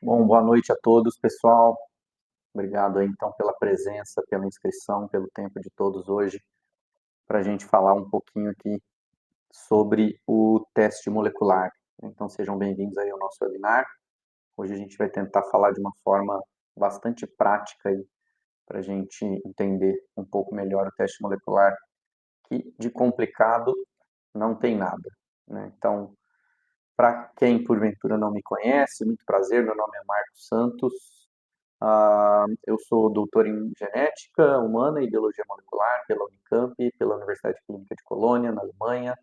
Bom, boa noite a todos, pessoal. Obrigado aí, então, pela presença, pela inscrição, pelo tempo de todos hoje, para a gente falar um pouquinho aqui sobre o teste molecular. Então, sejam bem-vindos aí ao nosso webinar. Hoje a gente vai tentar falar de uma forma bastante prática aí, para a gente entender um pouco melhor o teste molecular, que de complicado não tem nada, né? Então, para quem porventura não me conhece, muito prazer, meu nome é Marcos Santos. Eu sou doutor em genética humana e biologia molecular pela Unicamp, pela Universidade Clínica de Colônia, na Alemanha.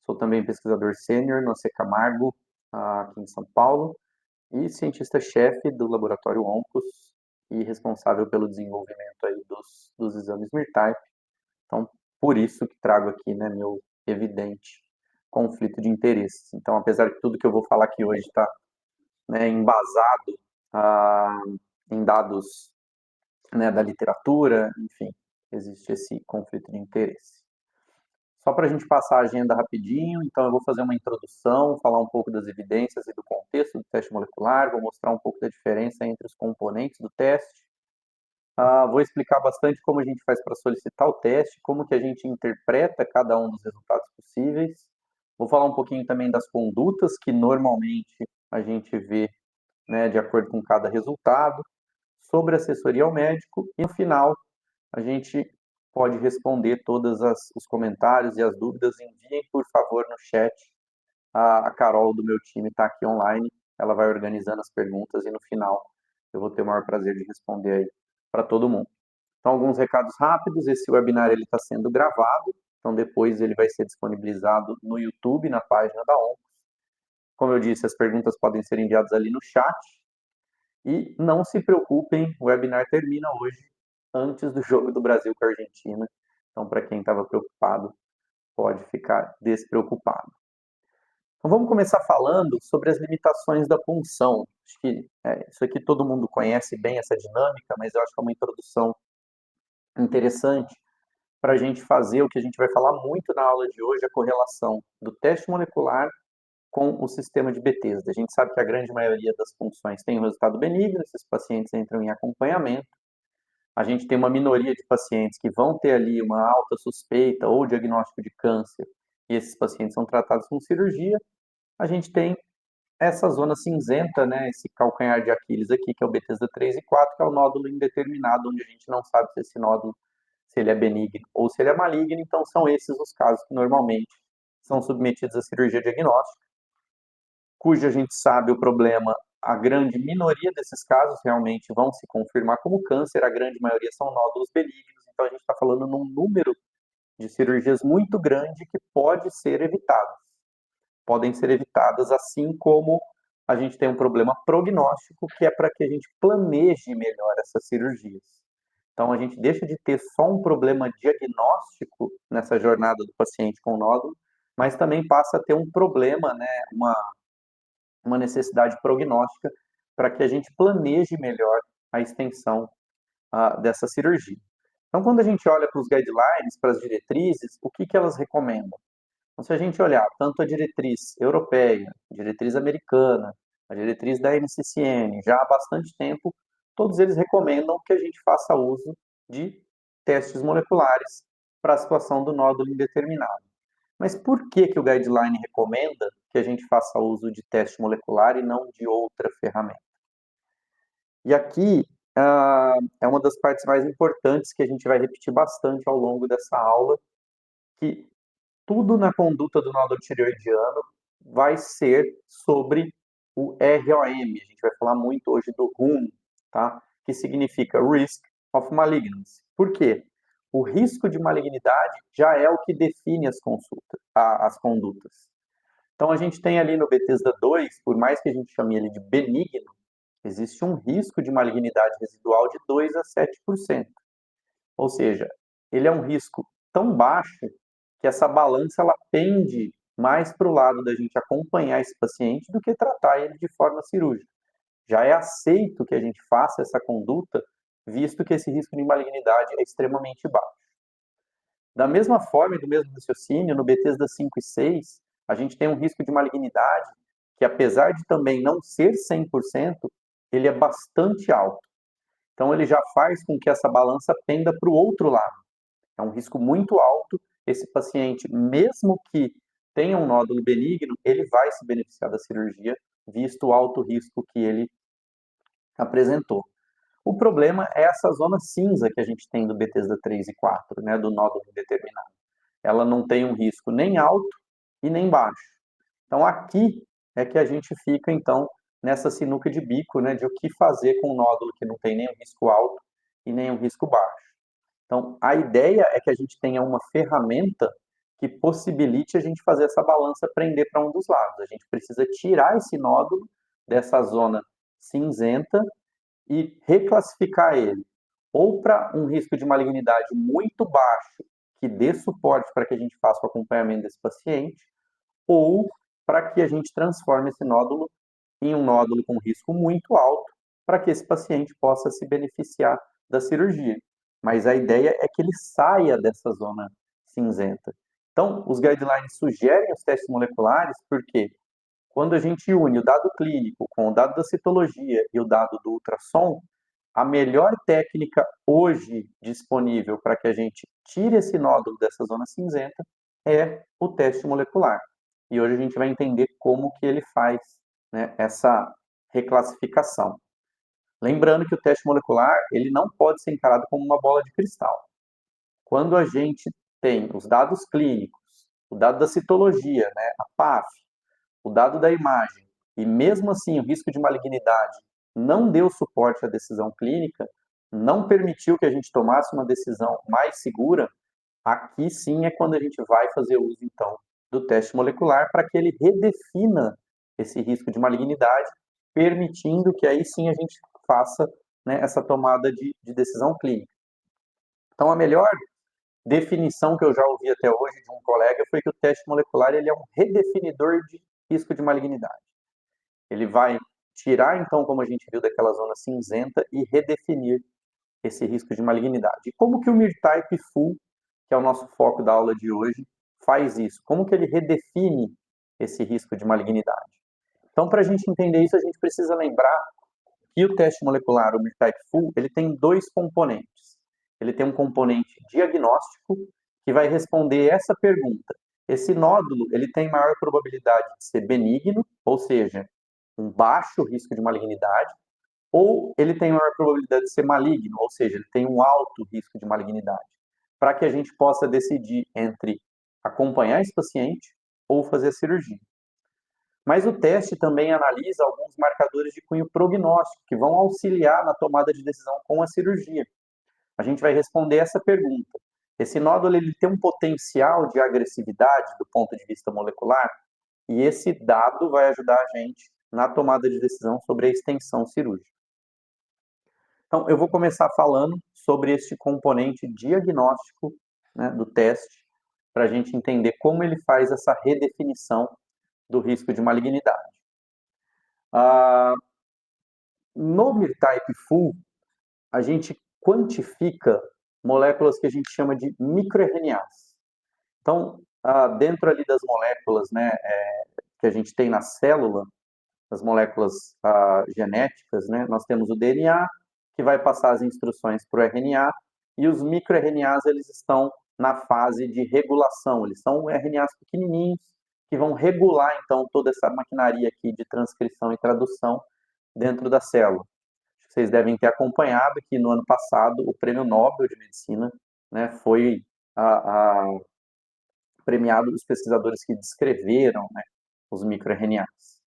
Sou também pesquisador sênior no AC Camargo, aqui em São Paulo, e cientista-chefe do laboratório ONCOS e responsável pelo desenvolvimento aí dos exames MIR-Type. Então, por isso que trago aqui, né, meu evidente conflito de interesses. Então, apesar de tudo que eu vou falar aqui hoje está, né, embasado ah, em dados, né, da literatura, enfim, existe esse conflito de interesse. Só para a gente passar a agenda rapidinho, então eu vou fazer uma introdução, falar um pouco das evidências e do contexto do teste molecular, vou mostrar um pouco da diferença entre os componentes do teste, vou explicar bastante como a gente faz para solicitar o teste, como que a gente interpreta cada um dos resultados possíveis, vou falar um pouquinho também das condutas que normalmente a gente vê, né, de acordo com cada resultado, sobre assessoria ao médico e no final a gente pode responder todos os comentários e as dúvidas. Enviem, por favor, no chat. A Carol do meu time está aqui online, ela vai organizando as perguntas e no final eu vou ter o maior prazer de responder aí para todo mundo. Então, alguns recados rápidos. Esse webinar está sendo gravado, então depois ele vai ser disponibilizado no YouTube, na página da ONCOS. Como eu disse, as perguntas podem ser enviadas ali no chat. E não se preocupem, o webinar termina hoje, antes do jogo do Brasil com a Argentina. Então, para quem estava preocupado, pode ficar despreocupado. Então, vamos começar falando sobre as limitações da punção. Acho que isso aqui todo mundo conhece bem, essa dinâmica, mas eu acho que é uma introdução interessante para a gente fazer o que a gente vai falar muito na aula de hoje, a correlação do teste molecular com o sistema de Bethesda. A gente sabe que a grande maioria das funções tem um resultado benigno, esses pacientes entram em acompanhamento. A gente tem uma minoria de pacientes que vão ter ali uma alta suspeita ou diagnóstico de câncer, e esses pacientes são tratados com cirurgia. A gente tem essa zona cinzenta, né, esse calcanhar de Aquiles aqui, que é o Bethesda 3 e 4, que é o nódulo indeterminado, onde a gente não sabe se esse nódulo, se ele é benigno ou se ele é maligno. Então, são esses os casos que normalmente são submetidos à cirurgia diagnóstica, cuja a gente sabe o problema, a grande minoria desses casos realmente vão se confirmar como câncer, a grande maioria são nódulos benignos, então a gente está falando num número de cirurgias muito grande que pode ser evitado. Podem ser evitadas, assim como a gente tem um problema prognóstico, que é para que a gente planeje melhor essas cirurgias. Então, a gente deixa de ter só um problema diagnóstico nessa jornada do paciente com nódulo, mas também passa a ter um problema, né, uma necessidade prognóstica para que a gente planeje melhor a extensão dessa cirurgia. Então, quando a gente olha para os guidelines, para as diretrizes, o que elas recomendam? Então, se a gente olhar tanto a diretriz europeia, a diretriz americana, a diretriz da NCCN, já há bastante tempo, todos eles recomendam que a gente faça uso de testes moleculares para a situação do nódulo indeterminado. Mas por que que o guideline recomenda que a gente faça uso de teste molecular e não de outra ferramenta? E aqui é uma das partes mais importantes que a gente vai repetir bastante ao longo dessa aula, que tudo na conduta do nódulo tireoidiano vai ser sobre o ROM. A gente vai falar muito hoje do RUM, tá? Que significa Risk of Malignancy. Por quê? O risco de malignidade já é o que define as condutas. Então, a gente tem ali no Bethesda 2, por mais que a gente chame ele de benigno, existe um risco de malignidade residual de 2 a 7%. Ou seja, ele é um risco tão baixo que essa balança ela pende mais para o lado da gente acompanhar esse paciente do que tratar ele de forma cirúrgica. Já é aceito que a gente faça essa conduta, visto que esse risco de malignidade é extremamente baixo. Da mesma forma e do mesmo raciocínio, no Bethesda 5 e 6, a gente tem um risco de malignidade que, apesar de também não ser 100%, ele é bastante alto. Então, ele já faz com que essa balança penda para o outro lado. É um risco muito alto. Esse paciente, mesmo que tenha um nódulo benigno, ele vai se beneficiar da cirurgia, visto o alto risco que ele apresentou. O problema é essa zona cinza que a gente tem do Bethesda 3 e 4, né, do nódulo indeterminado. Ela não tem um risco nem alto e nem baixo. Então, aqui é que a gente fica, então, nessa sinuca de bico, né, de o que fazer com um nódulo que não tem nem um risco alto e nem um risco baixo. Então, a ideia é que a gente tenha uma ferramenta que possibilite a gente fazer essa balança prender para um dos lados. A gente precisa tirar esse nódulo dessa zona cinzenta e reclassificar ele ou para um risco de malignidade muito baixo, que dê suporte para que a gente faça o acompanhamento desse paciente, ou para que a gente transforme esse nódulo em um nódulo com risco muito alto, para que esse paciente possa se beneficiar da cirurgia. Mas a ideia é que ele saia dessa zona cinzenta. Então, os guidelines sugerem os testes moleculares porque quando a gente une o dado clínico com o dado da citologia e o dado do ultrassom, a melhor técnica hoje disponível para que a gente tire esse nódulo dessa zona cinzenta é o teste molecular. E hoje a gente vai entender como que ele faz, né, essa reclassificação. Lembrando que o teste molecular ele não pode ser encarado como uma bola de cristal. Quando a gente tem os dados clínicos, o dado da citologia, né, a PAF, o dado da imagem, e mesmo assim o risco de malignidade não deu suporte à decisão clínica, não permitiu que a gente tomasse uma decisão mais segura, aqui sim é quando a gente vai fazer uso, então, do teste molecular para que ele redefina esse risco de malignidade, permitindo que aí sim a gente faça, né, essa tomada de decisão clínica. Então, a melhor definição que eu já ouvi até hoje de um colega foi que o teste molecular ele é um redefinidor de risco de malignidade. Ele vai tirar, então, como a gente viu, daquela zona cinzenta e redefinir esse risco de malignidade. E como que o MIR-Type Full, que é o nosso foco da aula de hoje, faz isso? Como que ele redefine esse risco de malignidade? Então, para a gente entender isso, a gente precisa lembrar que o teste molecular, o MIR-Type Full, ele tem dois componentes. Ele tem um componente diagnóstico, que vai responder essa pergunta. Esse nódulo, ele tem maior probabilidade de ser benigno, ou seja, um baixo risco de malignidade, ou ele tem maior probabilidade de ser maligno, ou seja, ele tem um alto risco de malignidade, para que a gente possa decidir entre acompanhar esse paciente ou fazer a cirurgia. Mas o teste também analisa alguns marcadores de cunho prognóstico que vão auxiliar na tomada de decisão com a cirurgia. A gente vai responder essa pergunta. Esse nódulo ele tem um potencial de agressividade do ponto de vista molecular e esse dado vai ajudar a gente na tomada de decisão sobre a extensão cirúrgica. Então, eu vou começar falando sobre este componente diagnóstico, né, do teste, para a gente entender como ele faz essa redefinição do risco de malignidade. No MIR-Type Full, a gente quantifica moléculas que a gente chama de microRNAs. Então, dentro ali das moléculas, né, que a gente tem na célula, as moléculas genéticas, né, nós temos o DNA, que vai passar as instruções para o RNA, e os microRNAs, eles estão na fase de regulação, eles são RNAs pequenininhos, que vão regular, então, toda essa maquinaria aqui de transcrição e tradução dentro da célula. Vocês devem ter acompanhado que no ano passado o Prêmio Nobel de Medicina, né, foi premiado os pesquisadores que descreveram, né, os microRNAs.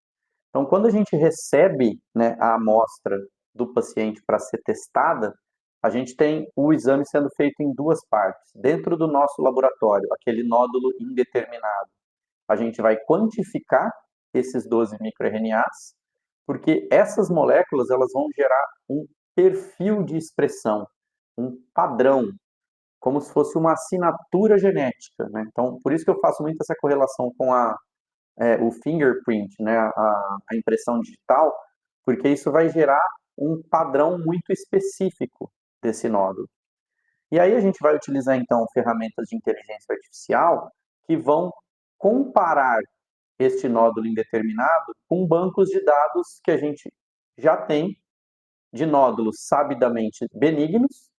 Então, quando a gente recebe, né, a amostra do paciente para ser testada, a gente tem o exame sendo feito em duas partes. Dentro do nosso laboratório, aquele nódulo indeterminado, a gente vai quantificar esses 12 microRNAs, porque essas moléculas elas vão gerar um perfil de expressão, um padrão, como se fosse uma assinatura genética, né? Então, por isso que eu faço muito essa correlação com o fingerprint, né? A impressão digital, porque isso vai gerar um padrão muito específico desse nódulo. E aí a gente vai utilizar, então, ferramentas de inteligência artificial que vão comparar este nódulo indeterminado com bancos de dados que a gente já tem de nódulos sabidamente benignos,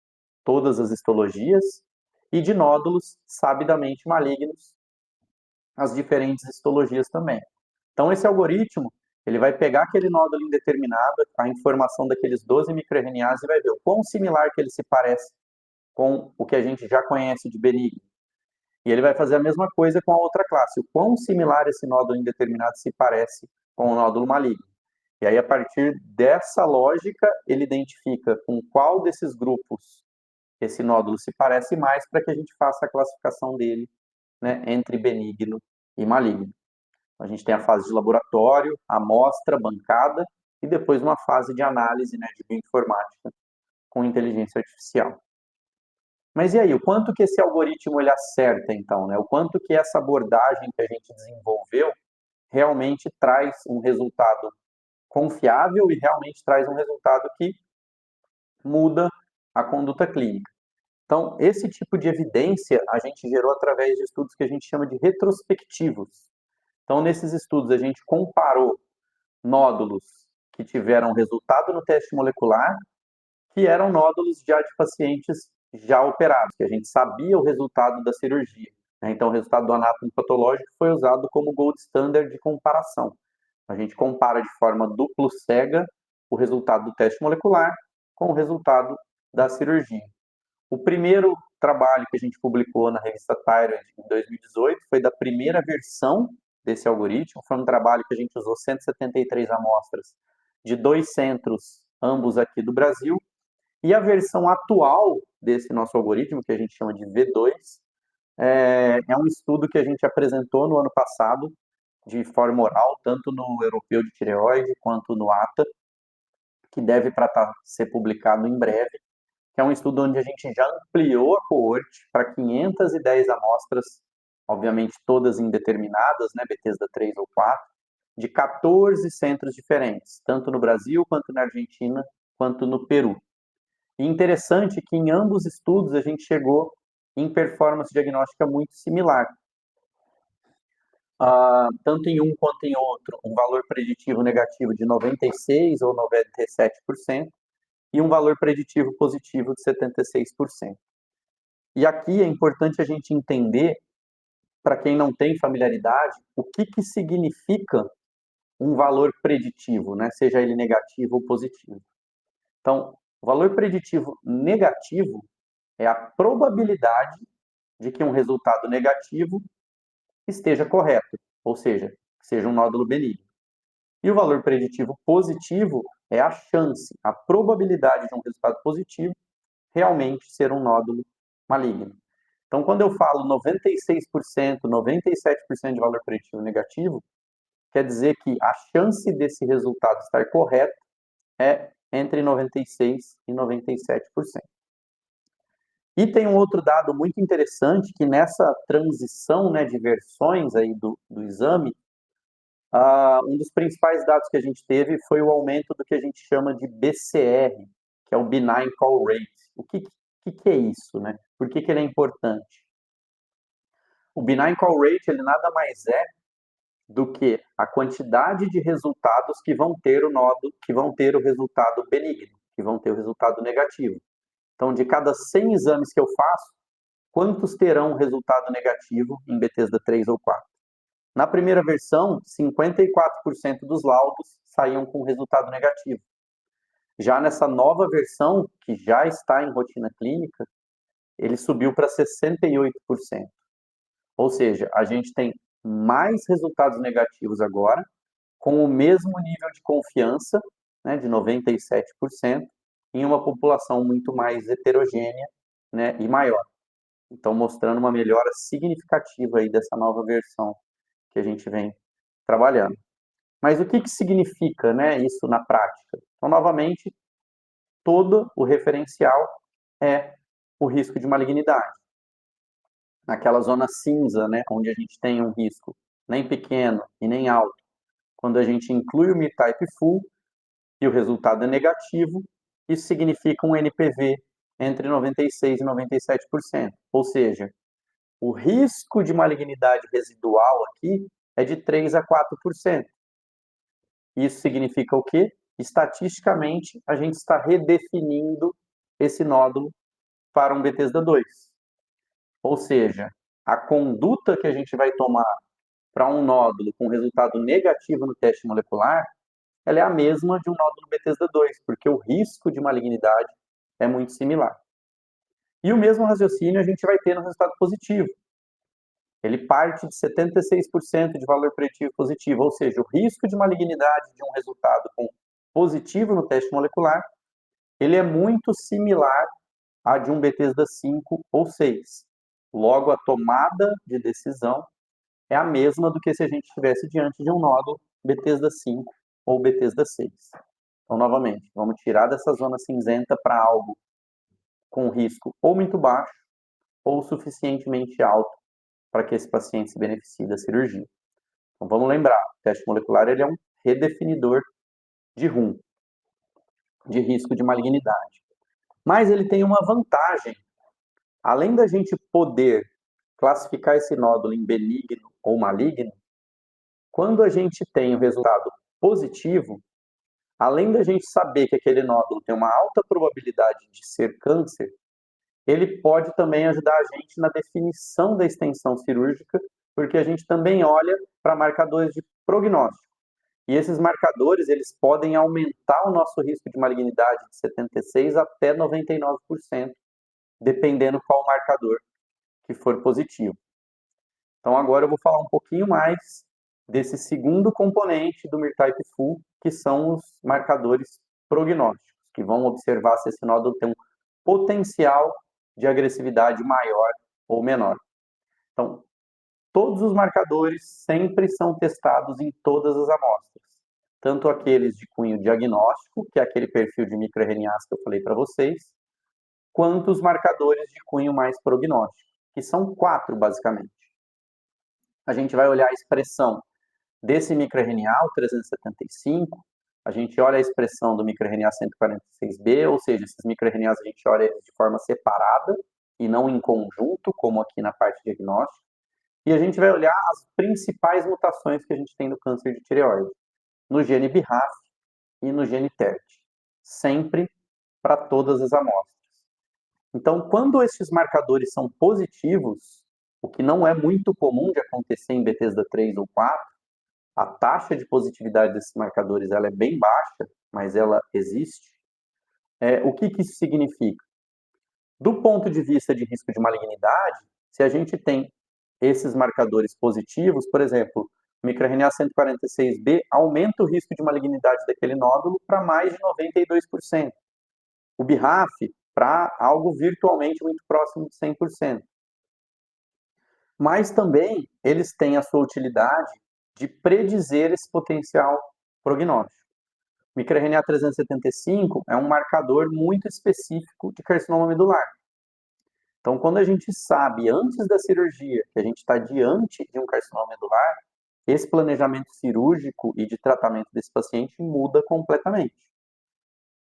todas as histologias, e de nódulos sabidamente malignos, as diferentes histologias também. Então, esse algoritmo, ele vai pegar aquele nódulo indeterminado, a informação daqueles 12 microRNAs e vai ver o quão similar que ele se parece com o que a gente já conhece de benigno. E ele vai fazer a mesma coisa com a outra classe, o quão similar esse nódulo indeterminado se parece com o nódulo maligno. E aí, a partir dessa lógica, ele identifica com qual desses grupos esse nódulo se parece mais para que a gente faça a classificação dele, né, entre benigno e maligno. A gente tem a fase de laboratório, amostra, bancada, e depois uma fase de análise, né, de bioinformática com inteligência artificial. Mas e aí, o quanto que esse algoritmo ele acerta, então, né? O quanto que essa abordagem que a gente desenvolveu realmente traz um resultado confiável e realmente traz um resultado que muda a conduta clínica. Então, esse tipo de evidência a gente gerou através de estudos que a gente chama de retrospectivos. Então, nesses estudos, a gente comparou nódulos que tiveram resultado no teste molecular, que eram nódulos já de pacientes já operados, que a gente sabia o resultado da cirurgia. Então, o resultado do anátomo patológico foi usado como gold standard de comparação. A gente compara de forma duplo cega o resultado do teste molecular com o resultado da cirurgia. O primeiro trabalho que a gente publicou na revista Thyroid em 2018 foi da primeira versão desse algoritmo. Foi um trabalho que a gente usou 173 amostras de 2 centros, ambos aqui do Brasil. E a versão atual desse nosso algoritmo, que a gente chama de V2, é um estudo que a gente apresentou no ano passado, de forma oral, tanto no Europeu de Tireoide quanto no ATA, que deve ser publicado em breve, que é um estudo onde a gente já ampliou a coorte para 510 amostras, obviamente todas indeterminadas, né, Bethesda 3 ou 4, de 14 centros diferentes, tanto no Brasil, quanto na Argentina, quanto no Peru. E interessante que em ambos estudos a gente chegou em performance diagnóstica muito similar. Tanto em um quanto em outro, um valor preditivo negativo de 96% ou 97%, e um valor preditivo positivo de 76%. E aqui é importante a gente entender, para quem não tem familiaridade, o que significa um valor preditivo, né? Seja ele negativo ou positivo. Então, o valor preditivo negativo é a probabilidade de que um resultado negativo esteja correto, ou seja, que seja um nódulo benigno. E o valor preditivo positivo é a chance, a probabilidade de um resultado positivo realmente ser um nódulo maligno. Então, quando eu falo 96%, 97% de valor preditivo negativo, quer dizer que a chance desse resultado estar correto é entre 96% e 97%. E tem um outro dado muito interessante, que nessa transição, né, de versões aí do exame, um dos principais dados que a gente teve foi o aumento do que a gente chama de BCR, que é o Benign Call Rate. O que é isso, né? Por que ele é importante? O Benign Call Rate, ele nada mais é do que a quantidade de resultados que vão ter o nódulo, que vão ter o resultado benigno, que vão ter o resultado negativo. Então, de cada 100 exames que eu faço, quantos terão resultado negativo em Bethesda 3 ou 4? Na primeira versão, 54% dos laudos saíam com resultado negativo. Já nessa nova versão, que já está em rotina clínica, ele subiu para 68%. Ou seja, a gente tem mais resultados negativos agora, com o mesmo nível de confiança, né, de 97%, em uma população muito mais heterogênea, né, e maior. Então, mostrando uma melhora significativa aí dessa nova versão que a gente vem trabalhando. Mas o que significa, né, isso na prática? Então, novamente, todo o referencial é o risco de malignidade. Naquela zona cinza, né, onde a gente tem um risco nem pequeno e nem alto, quando a gente inclui o MIR-type full e o resultado é negativo, isso significa um NPV entre 96% e 97%. Ou seja, o risco de malignidade residual aqui é de 3% a 4%. Isso significa o quê? estatisticamente, a gente está redefinindo esse nódulo para um Bethesda 2. Ou seja, a conduta que a gente vai tomar para um nódulo com resultado negativo no teste molecular, ela é a mesma de um nódulo Bethesda 2, porque o risco de malignidade é muito similar. E o mesmo raciocínio a gente vai ter no resultado positivo. Ele parte de 76% de valor preditivo positivo, ou seja, o risco de malignidade de um resultado positivo no teste molecular, ele é muito similar à de um Bethesda 5 ou 6. Logo, a tomada de decisão é a mesma do que se a gente estivesse diante de um nódulo Bethesda 5 ou Bethesda 6. Então, novamente, vamos tirar dessa zona cinzenta para algo com risco ou muito baixo ou suficientemente alto para que esse paciente se beneficie da cirurgia. Então, vamos lembrar, o teste molecular ele é um redefinidor de RUM, de risco de malignidade. Mas ele tem uma vantagem. Além da gente poder classificar esse nódulo em benigno ou maligno, quando a gente tem o resultado positivo, além da gente saber que aquele nódulo tem uma alta probabilidade de ser câncer, ele pode também ajudar a gente na definição da extensão cirúrgica, porque a gente também olha para marcadores de prognóstico. E esses marcadores, eles podem aumentar o nosso risco de malignidade de 76% até 99%, dependendo qual marcador que for positivo. Então, agora eu vou falar um pouquinho mais desse segundo componente do MIR-Type Full, que são os marcadores prognósticos, que vão observar se esse nódulo tem um potencial de agressividade maior ou menor. Então, todos os marcadores sempre são testados em todas as amostras, tanto aqueles de cunho diagnóstico, que é aquele perfil de microRNAs que eu falei para vocês, quanto os marcadores de cunho mais prognóstico, que são 4, basicamente. A gente vai olhar a expressão desse microRNA, o 375, a gente olha a expressão do microRNA 146B, ou seja, esses microRNAs a gente olha eles de forma separada e não em conjunto, como aqui na parte diagnóstica. E a gente vai olhar as principais mutações que a gente tem no câncer de tireoide, no gene BRAF e no gene TERT, sempre para todas as amostras. Então, quando esses marcadores são positivos, o que não é muito comum de acontecer em Bethesda 3 ou 4, a taxa de positividade desses marcadores ela é bem baixa, mas ela existe. O que isso significa? Do ponto de vista de risco de malignidade, se a gente tem esses marcadores positivos, por exemplo, o microRNA 146B aumenta o risco de malignidade daquele nódulo para mais de 92%. O BRAF para algo virtualmente muito próximo de 100%. Mas também eles têm a sua utilidade de predizer esse potencial prognóstico. O microRNA 375 é um marcador muito específico de carcinoma medular. Então, quando a gente sabe, antes da cirurgia, que a gente está diante de um carcinoma medular, esse planejamento cirúrgico e de tratamento desse paciente muda completamente.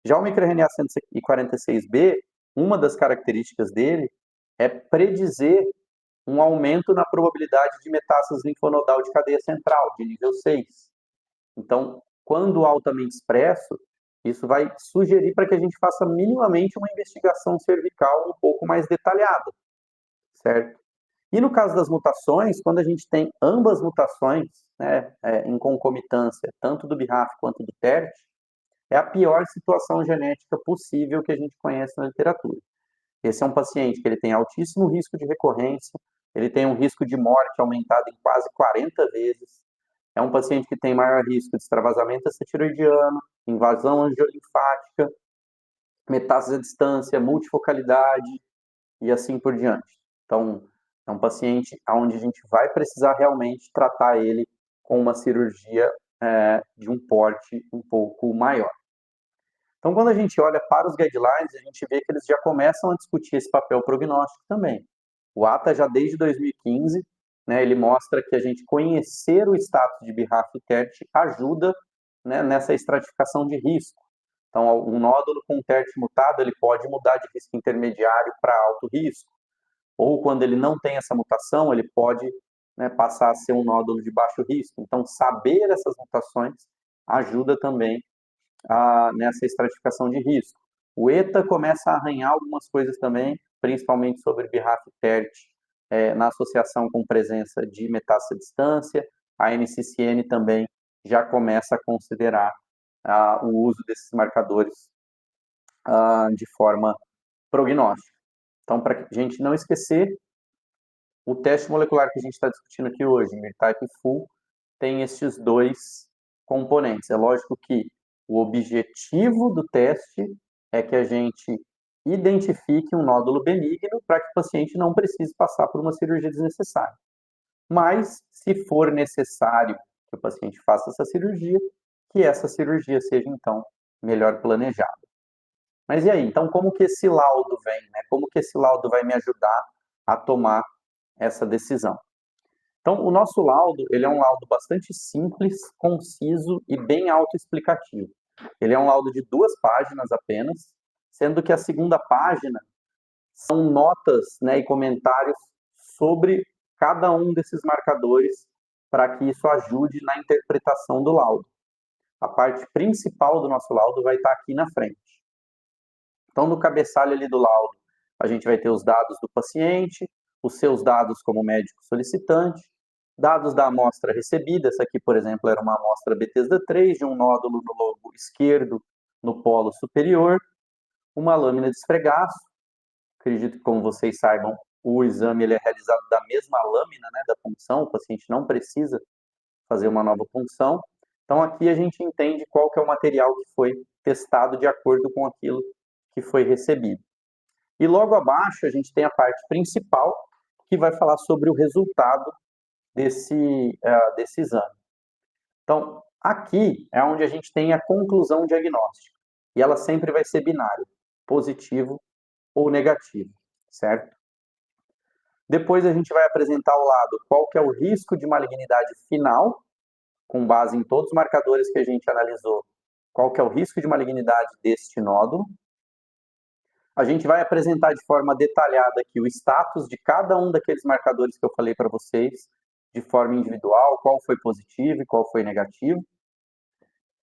Já o microRNA 146B, uma das características dele é predizer um aumento na probabilidade de metástase linfonodal de cadeia central, de nível 6. Então, quando altamente expresso, isso vai sugerir para que a gente faça minimamente uma investigação cervical um pouco mais detalhada, certo? E no caso das mutações, quando a gente tem ambas mutações, né, em concomitância, tanto do BRAF quanto do TERT, é a pior situação genética possível que a gente conhece na literatura. Esse é um paciente que ele tem altíssimo risco de recorrência, ele tem um risco de morte aumentado em quase 40 vezes, é um paciente que tem maior risco de extravasamento extratiroidiano, invasão angiolinfática, metástase à distância, multifocalidade e assim por diante. Então, é um paciente onde a gente vai precisar realmente tratar ele com uma cirurgia de um porte um pouco maior. Então, quando a gente olha para os guidelines, a gente vê que eles já começam a discutir esse papel prognóstico também. O ATA, já desde 2015, né, ele mostra que a gente conhecer o status de BRAF e TERT ajuda, né, nessa estratificação de risco. Então, um nódulo com TERT mutado, ele pode mudar de risco intermediário para alto risco. Ou quando ele não tem essa mutação, ele pode, né, passar a ser um nódulo de baixo risco. Então, saber essas mutações ajuda também nessa estratificação de risco. O ETA começa a arranhar algumas coisas também, principalmente sobre BRAF TERT, na associação com presença de metástase à distância. A NCCN também já começa a considerar o uso desses marcadores de forma prognóstica. Então, para a gente não esquecer, o teste molecular que a gente está discutindo aqui hoje, MIR-Type Full, tem esses dois componentes. É lógico que o objetivo do teste é que a gente identifique um nódulo benigno para que o paciente não precise passar por uma cirurgia desnecessária. Mas, se for necessário que o paciente faça essa cirurgia, que essa cirurgia seja, então, melhor planejada. Mas e aí? Então, como que esse laudo vem? Né? Como que esse laudo vai me ajudar a tomar essa decisão? Então, o nosso laudo, ele é um laudo bastante simples, conciso e bem autoexplicativo. Ele é um laudo de 2 páginas apenas, sendo que a segunda página são notas, né, e comentários sobre cada um desses marcadores para que isso ajude na interpretação do laudo. A parte principal do nosso laudo vai estar aqui na frente. Então, no cabeçalho ali do laudo, a gente vai ter os dados do paciente, os seus dados como médico solicitante, dados da amostra recebida. Essa aqui, por exemplo, era uma amostra Bethesda 3 de um nódulo no lobo esquerdo no polo superior, uma lâmina de esfregaço. Acredito que, como vocês saibam, o exame ele é realizado da mesma lâmina, né, da punção, o paciente não precisa fazer uma nova punção. Então, aqui a gente entende qual que é o material que foi testado de acordo com aquilo que foi recebido. E logo abaixo a gente tem a parte principal, que vai falar sobre o resultado desse exame. Então, aqui é onde a gente tem a conclusão diagnóstica, e ela sempre vai ser binária, positivo ou negativo, certo? Depois a gente vai apresentar ao lado qual que é o risco de malignidade final, com base em todos os marcadores que a gente analisou, qual que é o risco de malignidade deste nódulo. A gente vai apresentar de forma detalhada aqui o status de cada um daqueles marcadores que eu falei para vocês, de forma individual, qual foi positivo e qual foi negativo.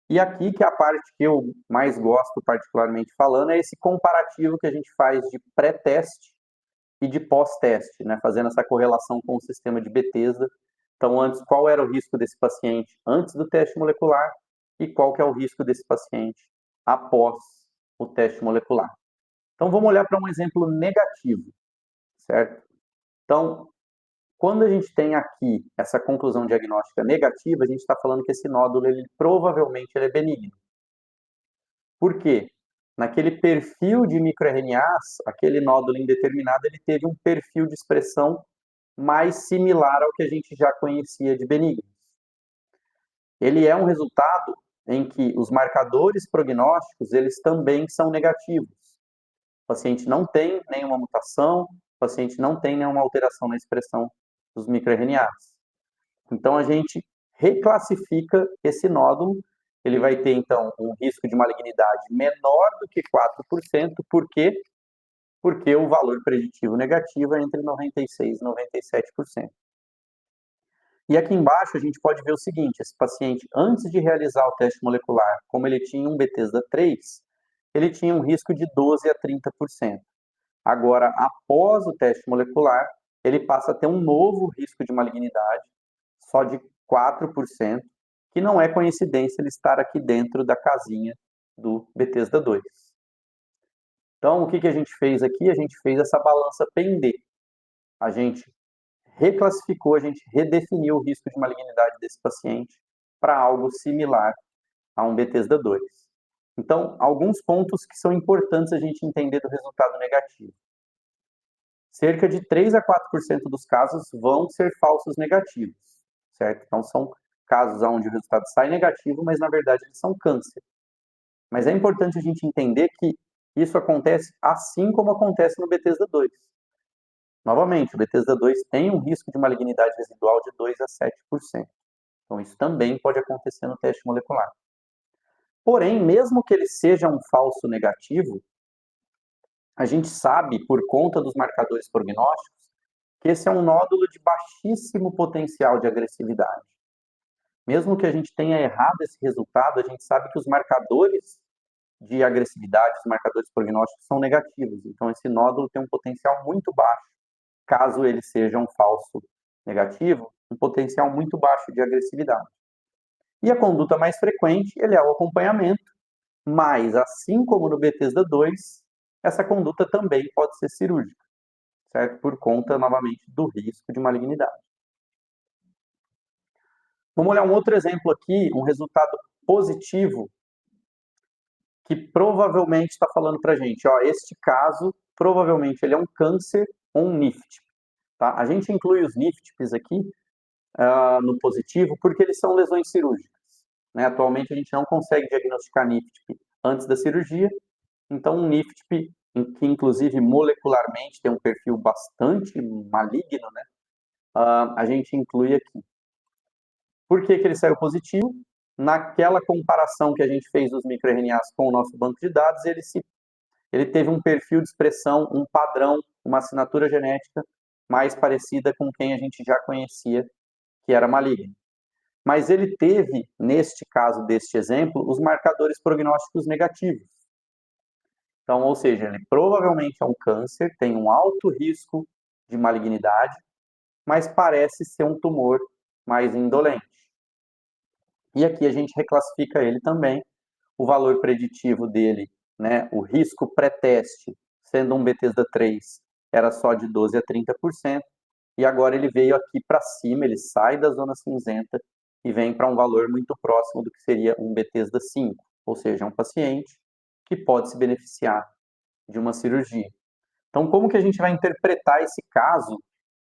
E aqui, que é a parte que eu mais gosto, particularmente falando, é esse comparativo que a gente faz de pré-teste e de pós-teste, né? Fazendo essa correlação com o sistema de Bethesda. Então, antes, qual era o risco desse paciente antes do teste molecular e qual que é o risco desse paciente após o teste molecular. Então, vamos olhar para um exemplo negativo, certo? Então, quando a gente tem aqui essa conclusão diagnóstica negativa, a gente está falando que esse nódulo, provavelmente, ele é benigno. Por quê? Naquele perfil de microRNAs, aquele nódulo indeterminado, ele teve um perfil de expressão mais similar ao que a gente já conhecia de benignos. Ele é um resultado em que os marcadores prognósticos, eles também são negativos. O paciente não tem nenhuma mutação, o paciente não tem nenhuma alteração na expressão dos microRNAs. Então, a gente reclassifica esse nódulo, ele vai ter, então, um risco de malignidade menor do que 4%, por quê? Porque o valor preditivo negativo é entre 96% e 97%. E aqui embaixo a gente pode ver o seguinte, esse paciente, antes de realizar o teste molecular, como ele tinha um Bethesda 3, ele tinha um risco de 12% a 30%. Agora, após o teste molecular, ele passa a ter um novo risco de malignidade, só de 4%, que não é coincidência ele estar aqui dentro da casinha do Bethesda 2. Então, o que a gente fez aqui? A gente fez essa balança pender. A gente reclassificou, a gente redefiniu o risco de malignidade desse paciente para algo similar a um Bethesda 2. Então, alguns pontos que são importantes a gente entender do resultado negativo. Cerca de 3 a 4% dos casos vão ser falsos negativos, certo? Então, são casos onde o resultado sai negativo, mas na verdade eles são câncer. Mas é importante a gente entender que isso acontece assim como acontece no Bethesda 2. Novamente, o Bethesda 2 tem um risco de malignidade residual de 2 a 7%. Então, isso também pode acontecer no teste molecular. Porém, mesmo que ele seja um falso negativo, a gente sabe, por conta dos marcadores prognósticos, que esse é um nódulo de baixíssimo potencial de agressividade. Mesmo que a gente tenha errado esse resultado, a gente sabe que os marcadores de agressividade, os marcadores prognósticos são negativos. Então, esse nódulo tem um potencial muito baixo, caso ele seja um falso negativo, um potencial muito baixo de agressividade. E a conduta mais frequente, ele é o acompanhamento, mas, assim como no Bethesda 2, essa conduta também pode ser cirúrgica, certo? Por conta, novamente, do risco de malignidade. Vamos olhar um outro exemplo aqui, um resultado positivo, que provavelmente está falando para a gente, ó, este caso, provavelmente ele é um câncer ou um NIFT. Tá? A gente inclui os NIFTs aqui no positivo porque eles são lesões cirúrgicas. Né? Atualmente a gente não consegue diagnosticar NIFT antes da cirurgia, então um NIFT, que inclusive molecularmente tem um perfil bastante maligno, né? A gente inclui aqui. Por que ele saiu positivo? Naquela comparação que a gente fez dos microRNAs com o nosso banco de dados, ele teve um perfil de expressão, um padrão, uma assinatura genética mais parecida com quem a gente já conhecia, que era maligno. Mas ele teve, neste caso deste exemplo, os marcadores prognósticos negativos. Então, ou seja, ele provavelmente é um câncer, tem um alto risco de malignidade, mas parece ser um tumor mais indolente. E aqui a gente reclassifica ele também, o valor preditivo dele, né, o risco pré-teste, sendo um Bethesda 3, era só de 12 a 30%, e agora ele veio aqui para cima, ele sai da zona cinzenta e vem para um valor muito próximo do que seria um Bethesda 5, ou seja, um paciente que pode se beneficiar de uma cirurgia. Então, como que a gente vai interpretar esse caso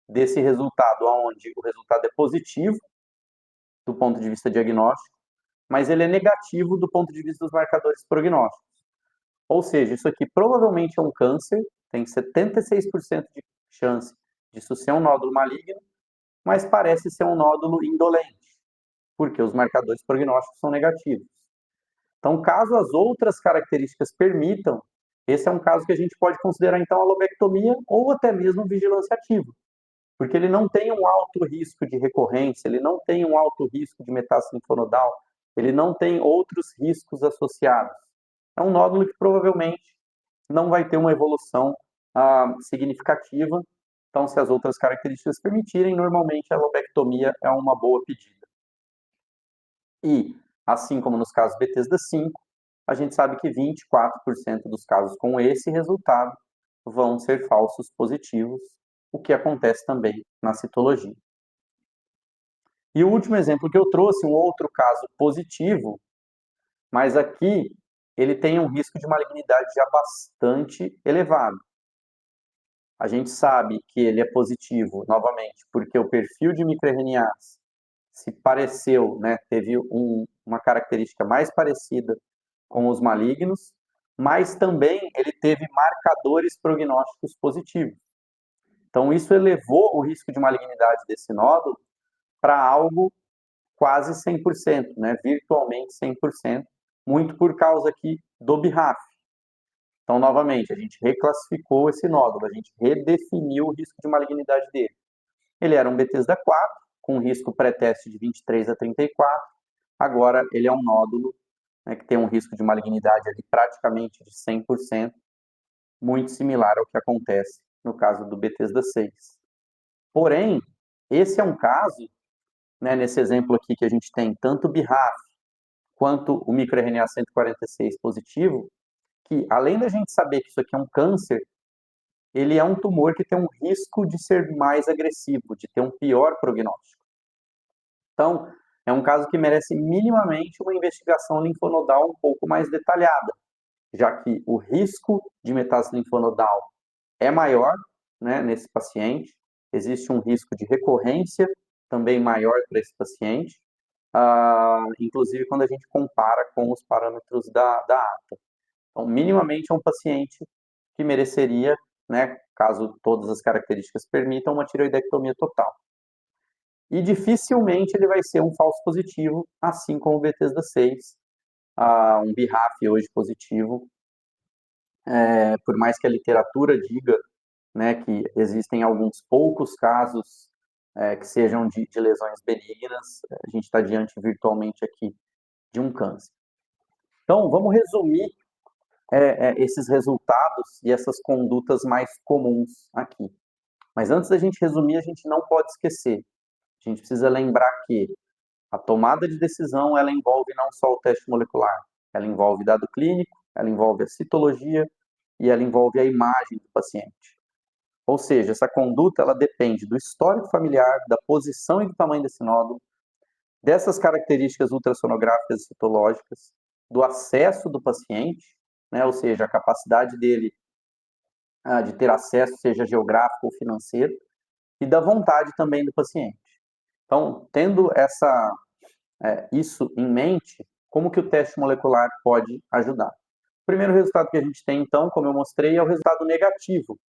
desse resultado, onde o resultado é positivo do ponto de vista diagnóstico, mas ele é negativo do ponto de vista dos marcadores prognósticos? Ou seja, isso aqui provavelmente é um câncer, tem 76% de chance disso ser um nódulo maligno, mas parece ser um nódulo indolente, porque os marcadores prognósticos são negativos. Então, caso as outras características permitam, esse é um caso que a gente pode considerar, então, a lobectomia ou até mesmo vigilância ativa, porque ele não tem um alto risco de recorrência, ele não tem um alto risco de metástase linfonodal, ele não tem outros riscos associados. É um nódulo que provavelmente não vai ter uma evolução significativa. Então, se as outras características permitirem, normalmente a lobectomia é uma boa pedida. E, assim como nos casos Bethesda 5, a gente sabe que 24% dos casos com esse resultado vão ser falsos positivos, o que acontece também na citologia. E o último exemplo que eu trouxe, um outro caso positivo, mas aqui ele tem um risco de malignidade já bastante elevado. A gente sabe que ele é positivo, novamente, porque o perfil de microRNAs se pareceu, né, teve uma característica mais parecida com os malignos, mas também ele teve marcadores prognósticos positivos. Então, isso elevou o risco de malignidade desse nódulo para algo quase 100%, né, virtualmente 100%, muito por causa aqui do BRAF. Então, novamente, a gente reclassificou esse nódulo, a gente redefiniu o risco de malignidade dele. Ele era um Bethesda 4, com risco pré-teste de 23 a 34, agora ele é um nódulo, né, que tem um risco de malignidade ali praticamente de 100%, muito similar ao que acontece no caso do Bethesda 6. Porém, esse é um caso, né, nesse exemplo aqui que a gente tem tanto o BRAF quanto o microRNA 146 positivo, que além da gente saber que isso aqui é um câncer, ele é um tumor que tem um risco de ser mais agressivo, de ter um pior prognóstico. Então, é um caso que merece minimamente uma investigação linfonodal um pouco mais detalhada, já que o risco de metástase linfonodal é maior, né, nesse paciente, existe um risco de recorrência também maior para esse paciente, inclusive quando a gente compara com os parâmetros da ATA. Então, minimamente é um paciente que mereceria, né, caso todas as características permitam, uma tireoidectomia total. E dificilmente ele vai ser um falso positivo, assim como o Bethesda 6, um BRAF hoje positivo, por mais que a literatura diga, né, que existem alguns poucos casos que sejam de lesões benignas, a gente está diante virtualmente aqui de um câncer. Então, vamos resumir esses resultados e essas condutas mais comuns aqui. Mas antes da gente resumir, a gente não pode esquecer. A gente precisa lembrar que a tomada de decisão, ela envolve não só o teste molecular, ela envolve dado clínico, ela envolve a citologia e ela envolve a imagem do paciente. Ou seja, essa conduta, ela depende do histórico familiar, da posição e do tamanho desse nódulo, dessas características ultrassonográficas e citológicas, do acesso do paciente, né, ou seja, a capacidade dele de ter acesso, seja geográfico ou financeiro, e da vontade também do paciente. Então, tendo isso em mente, como que o teste molecular pode ajudar? O primeiro resultado que a gente tem, então, como eu mostrei, é o resultado negativo,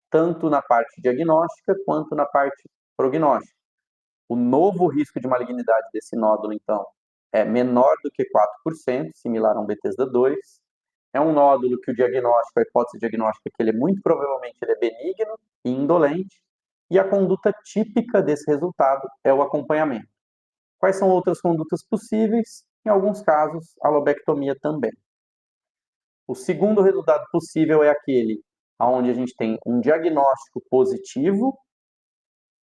tanto na parte diagnóstica quanto na parte prognóstica. O novo risco de malignidade desse nódulo, então, é menor do que 4%, similar a um Bethesda 2. É um nódulo que o diagnóstico, a hipótese diagnóstica, que ele muito provavelmente ele é benigno e indolente, e a conduta típica desse resultado é o acompanhamento. Quais são outras condutas possíveis? Em alguns casos, a lobectomia também. O segundo resultado possível é aquele onde a gente tem um diagnóstico positivo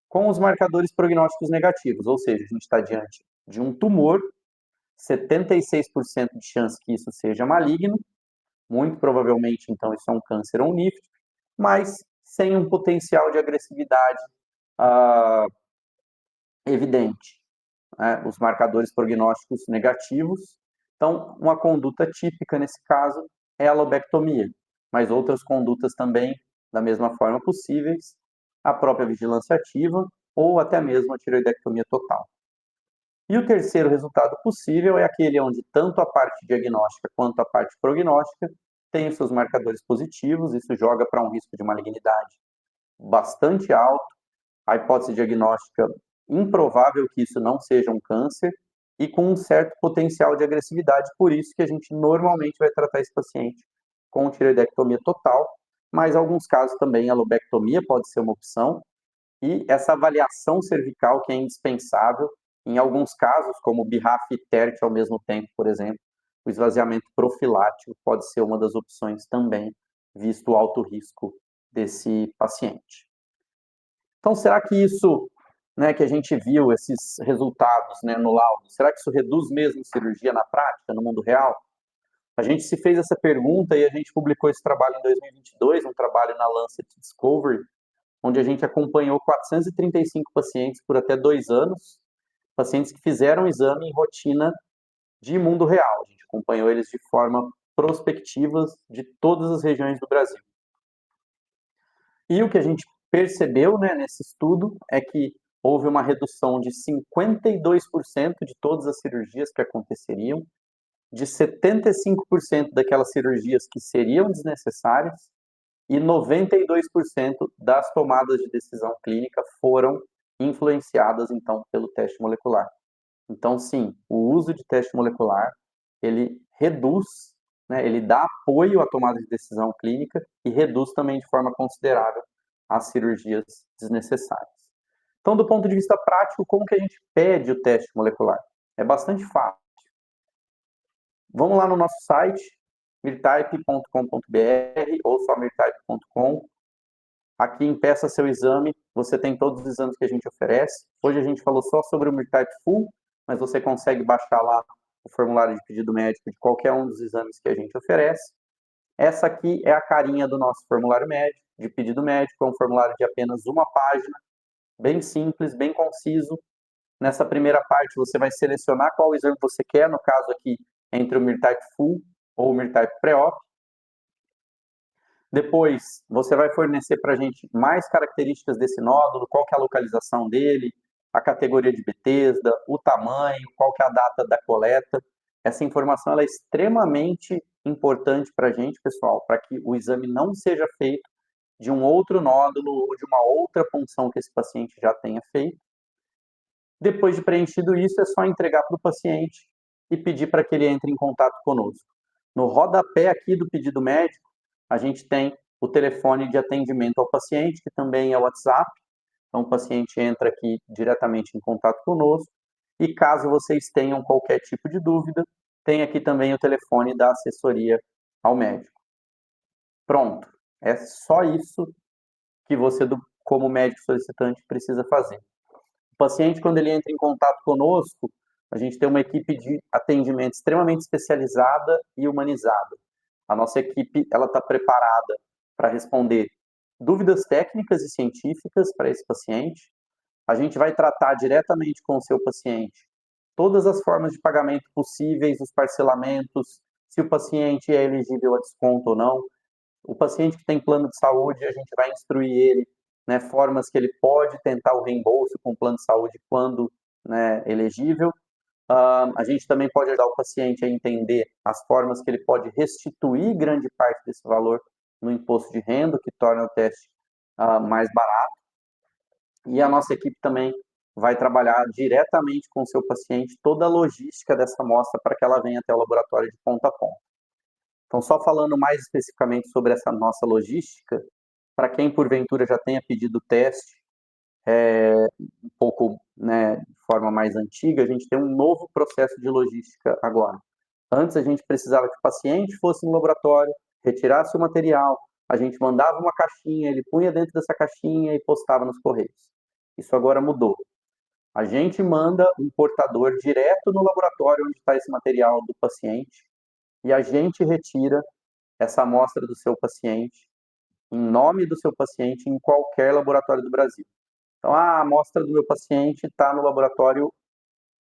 com os marcadores prognósticos negativos, ou seja, a gente está diante de um tumor, 76% de chance que isso seja maligno, muito provavelmente, então, isso é um câncer onífico, mas sem um potencial de agressividade evidente. Né? Os marcadores prognósticos negativos. Então, uma conduta típica nesse caso é a lobectomia, mas outras condutas também, da mesma forma, possíveis, a própria vigilância ativa ou até mesmo a tireoidectomia total. E o terceiro resultado possível é aquele onde tanto a parte diagnóstica quanto a parte prognóstica tem os seus marcadores positivos, isso joga para um risco de malignidade bastante alto, a hipótese diagnóstica improvável que isso não seja um câncer e com um certo potencial de agressividade, por isso que a gente normalmente vai tratar esse paciente com tireoidectomia total, mas em alguns casos também a lobectomia pode ser uma opção, e essa avaliação cervical que é indispensável, em alguns casos, como BIRAF e TERT ao mesmo tempo, por exemplo, o esvaziamento profilático pode ser uma das opções também, visto o alto risco desse paciente. Então, será que isso, né, que a gente viu, esses resultados, né, no laudo, será que isso reduz mesmo cirurgia na prática, no mundo real? A gente se fez essa pergunta e a gente publicou esse trabalho em 2022, um trabalho na Lancet Discovery, onde a gente acompanhou 435 pacientes por até 2 anos, pacientes que fizeram exame em rotina de mundo real. A gente acompanhou eles de forma prospectiva de todas as regiões do Brasil. E o que a gente percebeu, né, nesse estudo é que houve uma redução de 52% de todas as cirurgias que aconteceriam, de 75% daquelas cirurgias que seriam desnecessárias e 92% das tomadas de decisão clínica foram influenciadas, então, pelo teste molecular. Então, sim, o uso de teste molecular, ele reduz, né, ele dá apoio à tomada de decisão clínica e reduz também de forma considerável as cirurgias desnecessárias. Então, do ponto de vista prático, como que a gente pede o teste molecular? É bastante fácil. Vamos lá no nosso site, mirtype.com.br ou só mirtype.com. Aqui em Peça Seu Exame, você tem todos os exames que a gente oferece. Hoje a gente falou só sobre o Mirtype Full, mas você consegue baixar lá o formulário de pedido médico de qualquer um dos exames que a gente oferece. Essa aqui é a carinha do nosso formulário médico, de pedido médico, é um formulário de apenas uma página, bem simples, bem conciso. Nessa primeira parte, você vai selecionar qual exame você quer, no caso aqui, entre o Mirtype Full ou o Mirtype Pré-Op. Depois, você vai fornecer para a gente mais características desse nódulo, qual que é a localização dele, a categoria de Bethesda, o tamanho, qual que é a data da coleta. Essa informação ela é extremamente importante para a gente, pessoal, para que o exame não seja feito de um outro nódulo ou de uma outra punção que esse paciente já tenha feito. Depois de preenchido isso, é só entregar para o paciente e pedir para que ele entre em contato conosco. No rodapé aqui do pedido médico, a gente tem o telefone de atendimento ao paciente, que também é o WhatsApp, Então, o paciente entra aqui diretamente em contato conosco e caso vocês tenham qualquer tipo de dúvida, tem aqui também o telefone da assessoria ao médico. Pronto, é só isso que você, como médico solicitante, precisa fazer. O paciente, quando ele entra em contato conosco, a gente tem uma equipe de atendimento extremamente especializada e humanizada. A nossa equipe ela está preparada para responder dúvidas técnicas e científicas para esse paciente. A gente vai tratar diretamente com o seu paciente todas as formas de pagamento possíveis, os parcelamentos, se o paciente é elegível a desconto ou não. O paciente que tem plano de saúde, a gente vai instruir ele, né, formas que ele pode tentar o reembolso com o plano de saúde quando, né, elegível. A gente também pode ajudar o paciente a entender as formas que ele pode restituir grande parte desse valor no imposto de renda, que torna o teste mais barato. E a nossa equipe também vai trabalhar diretamente com o seu paciente toda a logística dessa amostra para que ela venha até o laboratório de ponta a ponta. Então, só falando mais especificamente sobre essa nossa logística, para quem porventura já tenha pedido o teste, um pouco, né, de forma mais antiga, a gente tem um novo processo de logística agora. Antes a gente precisava que o paciente fosse no laboratório, retirasse o material, a gente mandava uma caixinha, ele punha dentro dessa caixinha e postava nos correios. Isso agora mudou. A gente manda um portador direto no laboratório onde está esse material do paciente e a gente retira essa amostra do seu paciente, em nome do seu paciente, em qualquer laboratório do Brasil. Então, a amostra do meu paciente está no laboratório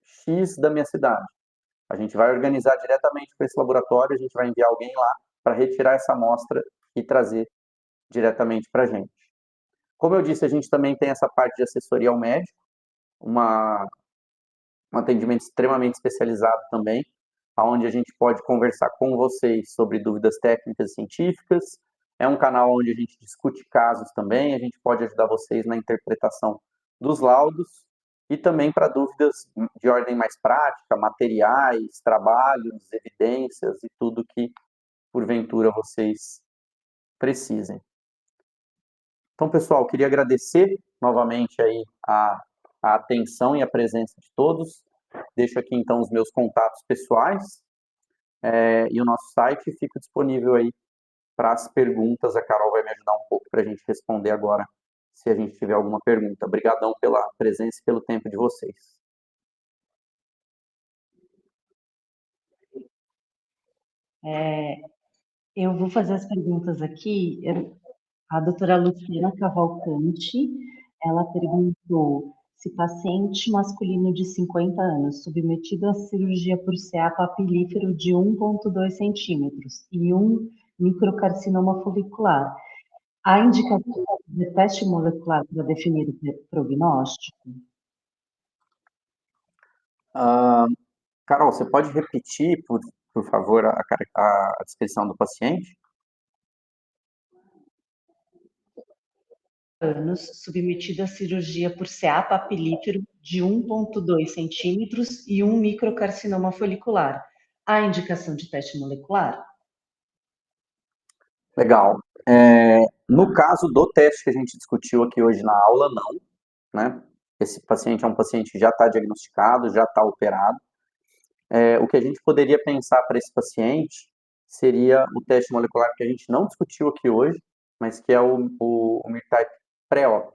X da minha cidade. A gente vai organizar diretamente com esse laboratório, a gente vai enviar alguém lá para retirar essa amostra e trazer diretamente para a gente. Como eu disse, a gente também tem essa parte de assessoria ao médico, um atendimento extremamente especializado também, onde a gente pode conversar com vocês sobre dúvidas técnicas e científicas. É um canal onde a gente discute casos também, a gente pode ajudar vocês na interpretação dos laudos e também para dúvidas de ordem mais prática, materiais, trabalhos, evidências e tudo que, porventura, vocês precisem. Então, pessoal, queria agradecer novamente aí a atenção e a presença de todos. Deixo aqui, então, os meus contatos pessoais e o nosso site fica disponível aí para as perguntas. A Carol vai me ajudar um pouco para a gente responder agora, se a gente tiver alguma pergunta. Obrigadão pela presença e pelo tempo de vocês. Eu vou fazer as perguntas aqui. A doutora Luciana Cavalcante, ela perguntou se paciente masculino de 50 anos, submetido à cirurgia por CA papilífero de 1,2 centímetros e um microcarcinoma folicular, há indicação de teste molecular para definir o prognóstico? Carol, você pode repetir, por favor, a descrição do paciente? Anos, submetido à cirurgia por CA papilífero de 1,2 centímetros e um microcarcinoma folicular. Há indicação de teste molecular? Legal. No caso do teste que a gente discutiu aqui hoje na aula, não, né? Esse paciente é um paciente que já está diagnosticado, já está operado. O que a gente poderia pensar para esse paciente seria o teste molecular que a gente não discutiu aqui hoje, mas que é o MIR-Type pré-op,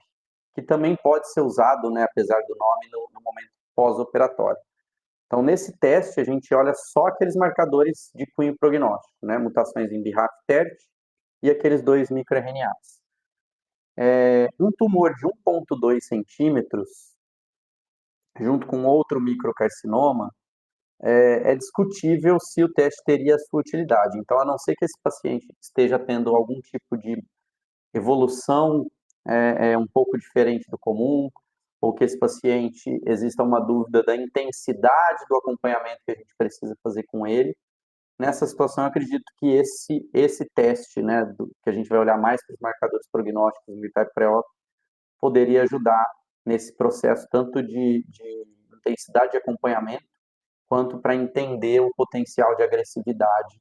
que também pode ser usado, né, apesar do nome, no momento pós-operatório. Então, nesse teste, a gente olha só aqueles marcadores de cunho prognóstico, né, mutações em BRAF TERT e aqueles 2 microRNAs. Um tumor de 1,2 centímetros, junto com outro microcarcinoma, é discutível se o teste teria a sua utilidade. Então, a não ser que esse paciente esteja tendo algum tipo de evolução um pouco diferente do comum, ou que esse paciente exista uma dúvida da intensidade do acompanhamento que a gente precisa fazer com ele. Nessa situação, eu acredito que esse teste, né, que a gente vai olhar mais para os marcadores prognósticos militar pré-op, poderia ajudar nesse processo tanto de intensidade de acompanhamento, quanto para entender o potencial de agressividade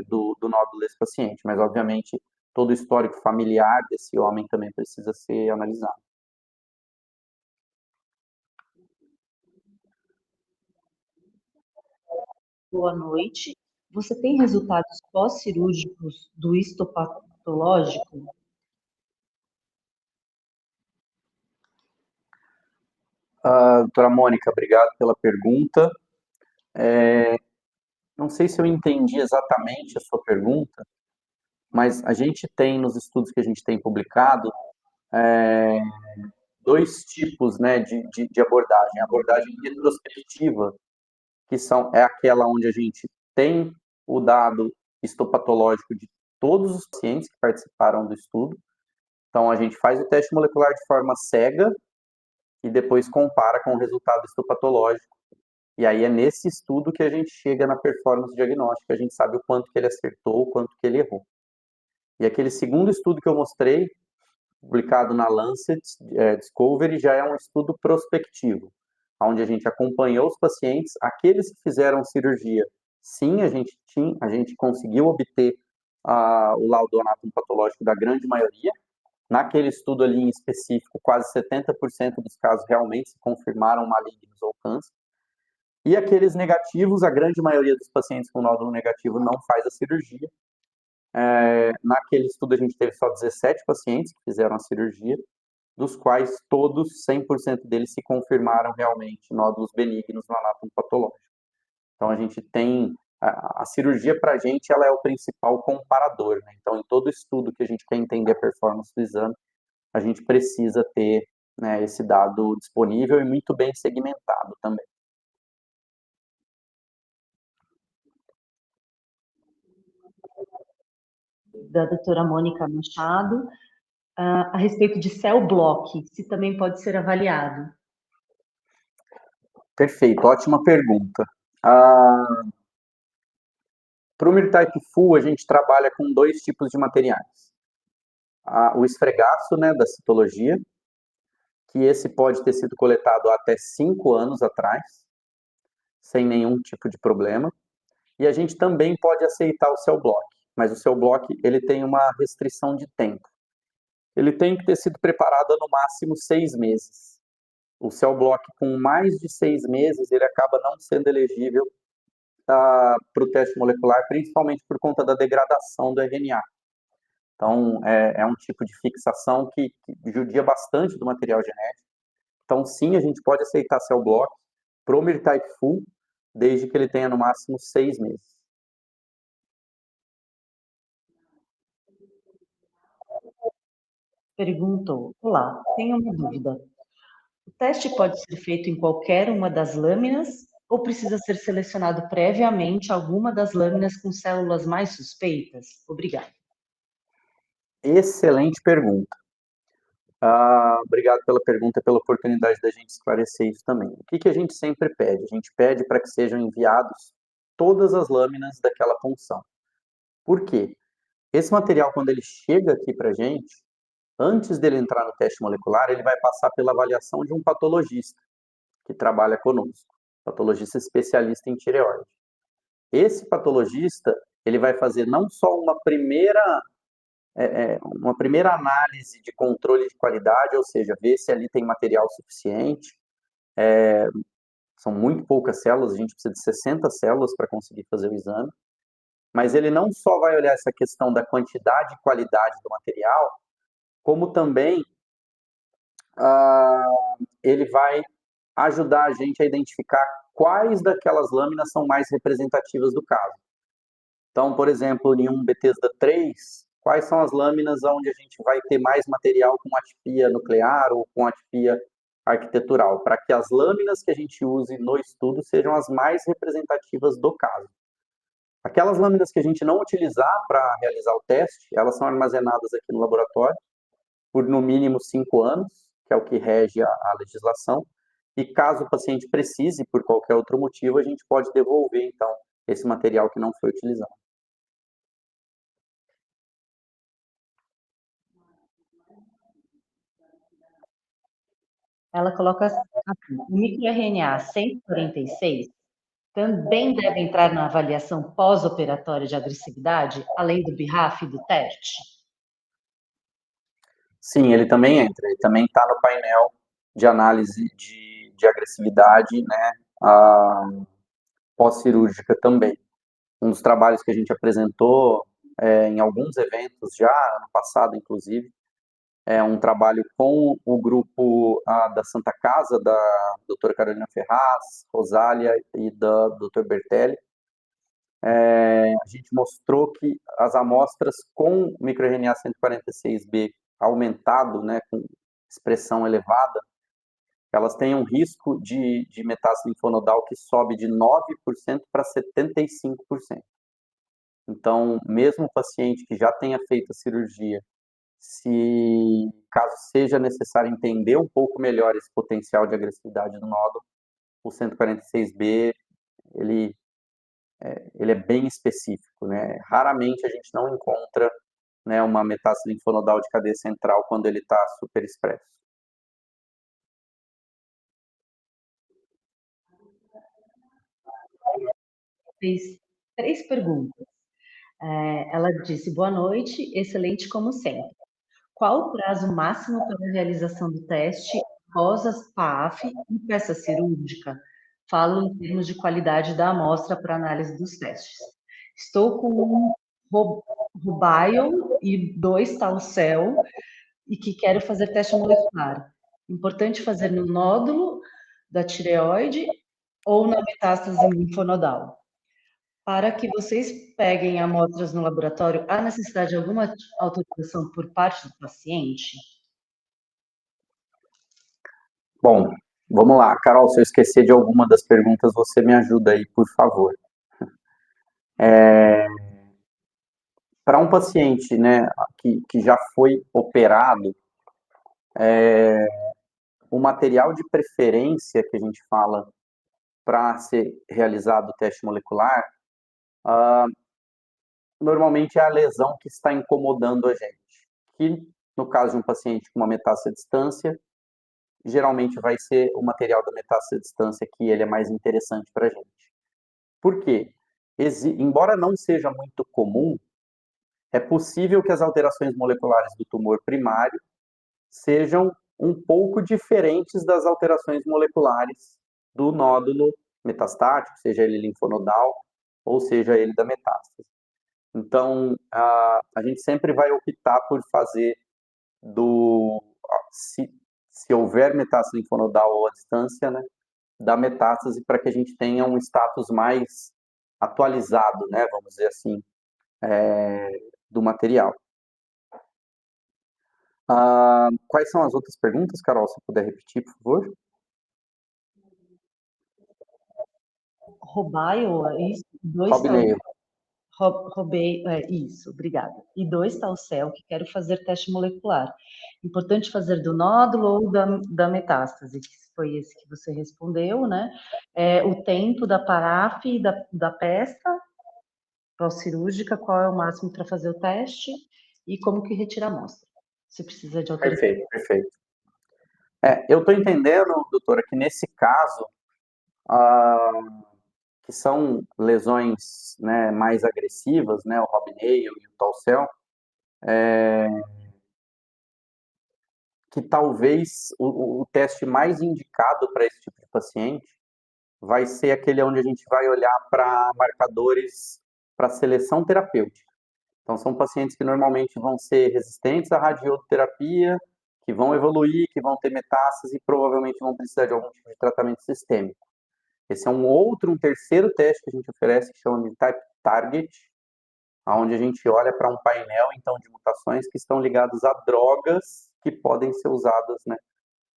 do nódulo desse paciente. Mas, obviamente, todo o histórico familiar desse homem também precisa ser analisado. Boa noite. Você tem resultados pós-cirúrgicos do histopatológico? Doutora Mônica, obrigado pela pergunta. Não sei se eu entendi exatamente a sua pergunta, mas a gente tem, nos estudos que a gente tem publicado, dois tipos, né, de abordagem. A abordagem retrospectiva, é aquela onde a gente tem o dado histopatológico de todos os pacientes que participaram do estudo. Então, a gente faz o teste molecular de forma cega e depois compara com o resultado histopatológico. E aí é nesse estudo que a gente chega na performance diagnóstica, a gente sabe o quanto que ele acertou, o quanto que ele errou. E aquele segundo estudo que eu mostrei, publicado na Lancet Discovery, já é um estudo prospectivo, onde a gente acompanhou os pacientes, aqueles que fizeram cirurgia. Sim, a gente conseguiu obter o laudo anatomopatológico da grande maioria. Naquele estudo ali em específico, quase 70% dos casos realmente se confirmaram malignos ou câncer. E aqueles negativos, a grande maioria dos pacientes com nódulo negativo não faz a cirurgia. Naquele estudo a gente teve só 17 pacientes que fizeram a cirurgia, dos quais todos, 100% deles, se confirmaram realmente nódulos benignos no anátomo patológico. Então a gente tem a cirurgia para a gente, ela é o principal comparador, né? Então em todo estudo que a gente quer entender a performance do exame, a gente precisa ter, né, esse dado disponível e muito bem segmentado também. Da doutora Mônica Machado, a respeito de cell block, se também pode ser avaliado. Perfeito, ótima pergunta. Para o Type Full, a gente trabalha com dois tipos de materiais. O esfregaço, né, da citologia, que esse pode ter sido coletado até 5 anos atrás, sem nenhum tipo de problema. E a gente também pode aceitar o cell block, mas o cell block ele tem uma restrição de tempo. Ele tem que ter sido preparado há no máximo 6 meses. O cell block com mais de 6 meses, ele acaba não sendo elegível para o teste molecular, principalmente por conta da degradação do RNA. Então, é um tipo de fixação que judia bastante do material genético. Então, sim, a gente pode aceitar cell block para o Type Full, desde que ele tenha no máximo 6 meses. Perguntou: olá, tenho uma dúvida. O teste pode ser feito em qualquer uma das lâminas ou precisa ser selecionado previamente alguma das lâminas com células mais suspeitas? Obrigada. Excelente pergunta. Obrigado pela pergunta e pela oportunidade da gente esclarecer isso também. O que a gente sempre pede? A gente pede para que sejam enviados todas as lâminas daquela punção. Por quê? Esse material, quando ele chega aqui para a gente, antes dele entrar no teste molecular, ele vai passar pela avaliação de um patologista que trabalha conosco, patologista especialista em tireoide. Esse patologista, ele vai fazer não só uma primeira análise de controle de qualidade, ou seja, ver se ali tem material suficiente. São muito poucas células, a gente precisa de 60 células para conseguir fazer o exame. Mas ele não só vai olhar essa questão da quantidade e qualidade do material, como também ele vai ajudar a gente a identificar quais daquelas lâminas são mais representativas do caso. Então, por exemplo, em um Bethesda 3, quais são as lâminas onde a gente vai ter mais material com atipia nuclear ou com atipia arquitetural, para que as lâminas que a gente use no estudo sejam as mais representativas do caso. Aquelas lâminas que a gente não utilizar para realizar o teste, elas são armazenadas aqui no laboratório por no mínimo 5 anos, que é o que rege a legislação, e caso o paciente precise, por qualquer outro motivo, a gente pode devolver, então, esse material que não foi utilizado. Ela coloca assim: o microRNA 146 também deve entrar na avaliação pós-operatória de agressividade, além do BRAF e do teste? Sim, ele também entra, ele também está no painel de análise de agressividade, né, pós-cirúrgica também. Um dos trabalhos que a gente apresentou em alguns eventos já, ano passado, inclusive, é um trabalho com o grupo da Santa Casa, da doutora Carolina Ferraz, Rosália e da doutor Bertelli. A gente mostrou que as amostras com microRNA 146B aumentado, né, com expressão elevada, elas têm um risco de metástase linfonodal que sobe de 9% para 75%. Então, mesmo o paciente que já tenha feito a cirurgia, se caso seja necessário entender um pouco melhor esse potencial de agressividade do nódulo, o 146B, ele é bem específico, né? Raramente a gente não encontra, né, uma metástase linfonodal de cadeia central quando ele está super expresso. Fez 3 perguntas. Ela disse: "Boa noite, excelente como sempre. Qual o prazo máximo para a realização do teste após as PAF e peça cirúrgica? Falo em termos de qualidade da amostra para análise dos testes. Estou com um Rubion e 2 Talcel e que quero fazer teste molecular. Importante fazer no nódulo da tireoide ou na metástase linfonodal? Para que vocês peguem amostras no laboratório, há necessidade de alguma autorização por parte do paciente?" Bom, vamos lá. Carol, se eu esquecer de alguma das perguntas, você me ajuda aí, por favor. Para um paciente, né, que já foi operado, o material de preferência que a gente fala para ser realizado o teste molecular, normalmente é a lesão que está incomodando a gente. Que, no caso de um paciente com uma metástase à distância, geralmente vai ser o material da metástase à distância que ele é mais interessante para a gente. Por quê? Embora não seja muito comum, é possível que as alterações moleculares do tumor primário sejam um pouco diferentes das alterações moleculares do nódulo metastático, seja ele linfonodal ou seja ele da metástase. Então, a gente sempre vai optar por fazer se houver metástase linfonodal ou à distância, né, da metástase para que a gente tenha um status mais atualizado, né, vamos dizer assim, do material. Quais são as outras perguntas, Carol, se puder repetir, por favor? Robaio, é isso? Robileio. Roubei, isso, obrigada. E 2 Talcel, que quero fazer teste molecular. Importante fazer do nódulo ou da metástase, que foi esse que você respondeu, né? O tempo da PAF e da PESTA pós-cirúrgica, qual é o máximo para fazer o teste e como que retira a amostra. Se precisa de autorização. Perfeito, perfeito. Eu estou entendendo, doutora, que nesse caso, que são lesões, né, mais agressivas, né, o Robinail e o Talcel, que talvez o teste mais indicado para esse tipo de paciente vai ser aquele onde a gente vai olhar para marcadores para seleção terapêutica. Então, são pacientes que normalmente vão ser resistentes à radioterapia, que vão evoluir, que vão ter metástase e provavelmente vão precisar de algum tipo de tratamento sistêmico. Esse é um terceiro teste que a gente oferece, que chama de Type Target, onde a gente olha para um painel, então, de mutações que estão ligadas a drogas que podem ser usadas, né,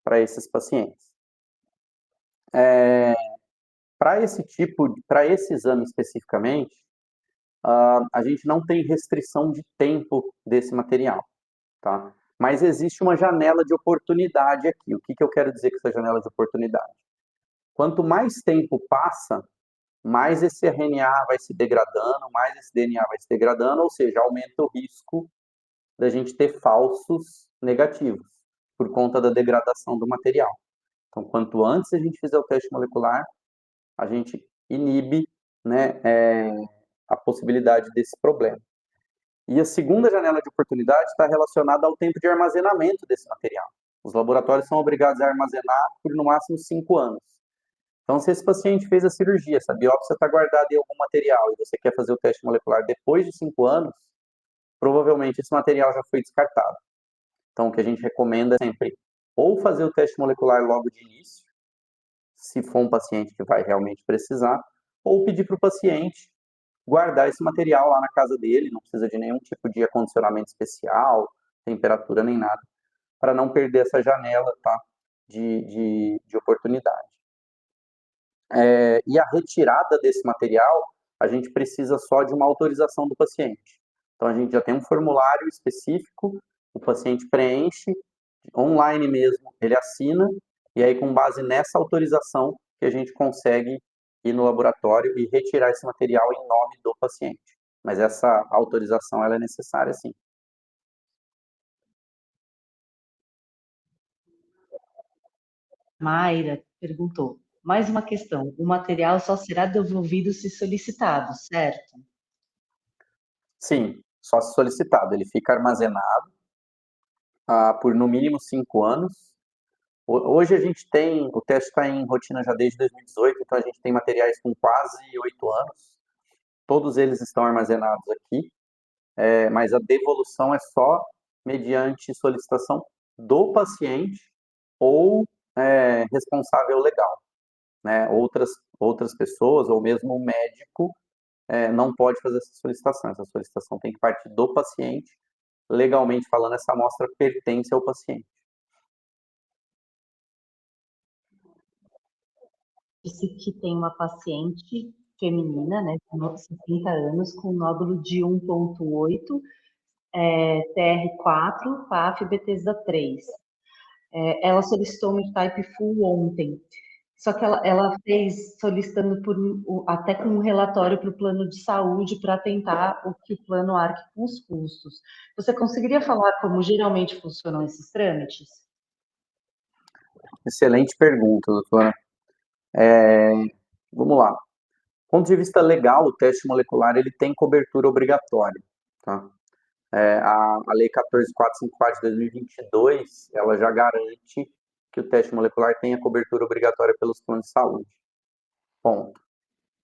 para esses pacientes. Para esse exame especificamente, a gente não tem restrição de tempo desse material, tá? Mas existe uma janela de oportunidade aqui. O que eu quero dizer com essa janela de oportunidade? Quanto mais tempo passa, mais esse RNA vai se degradando, mais esse DNA vai se degradando, ou seja, aumenta o risco da gente ter falsos negativos, por conta da degradação do material. Então, quanto antes a gente fizer o teste molecular, a gente inibe, né, a possibilidade desse problema. E a segunda janela de oportunidade está relacionada ao tempo de armazenamento desse material. Os laboratórios são obrigados a armazenar por no máximo 5 anos. Então, se esse paciente fez a cirurgia, essa biópsia está guardada em algum material e você quer fazer o teste molecular depois de 5 anos, provavelmente esse material já foi descartado. Então, o que a gente recomenda é sempre ou fazer o teste molecular logo de início, se for um paciente que vai realmente precisar, ou pedir para o paciente guardar esse material lá na casa dele, não precisa de nenhum tipo de acondicionamento especial, temperatura nem nada, para não perder essa janela, tá, de oportunidade. E a retirada desse material, a gente precisa só de uma autorização do paciente. Então, a gente já tem um formulário específico, o paciente preenche, online mesmo, ele assina, e aí, com base nessa autorização, que a gente consegue ir no laboratório e retirar esse material em nome do paciente. Mas essa autorização, ela é necessária, sim. Mayra perguntou, mais uma questão, o material só será devolvido se solicitado, certo? Sim, só se solicitado. Ele fica armazenado por no mínimo 5 anos. Hoje a gente tem, o teste está em rotina já desde 2018, então a gente tem materiais com quase 8 anos. Todos eles estão armazenados aqui, mas a devolução é só mediante solicitação do paciente ou responsável legal, né? Outras pessoas ou mesmo o médico não pode fazer essa solicitação. Essa solicitação tem que partir do paciente. Legalmente falando, essa amostra pertence ao paciente. Disse que tem uma paciente feminina, né, de 60 anos, com nódulo de 1,8, TR4, PAF Bethesda 3. Ela solicitou um type full ontem, só que ela fez solicitando até com um relatório para o plano de saúde para tentar o que o plano arque com os custos. Você conseguiria falar como geralmente funcionam esses trâmites? Excelente pergunta, doutora. Vamos lá. Do ponto de vista legal, o teste molecular ele tem cobertura obrigatória. Tá? A Lei 14.454 de 2022, ela já garante que o teste molecular tenha cobertura obrigatória pelos planos de saúde. Ponto.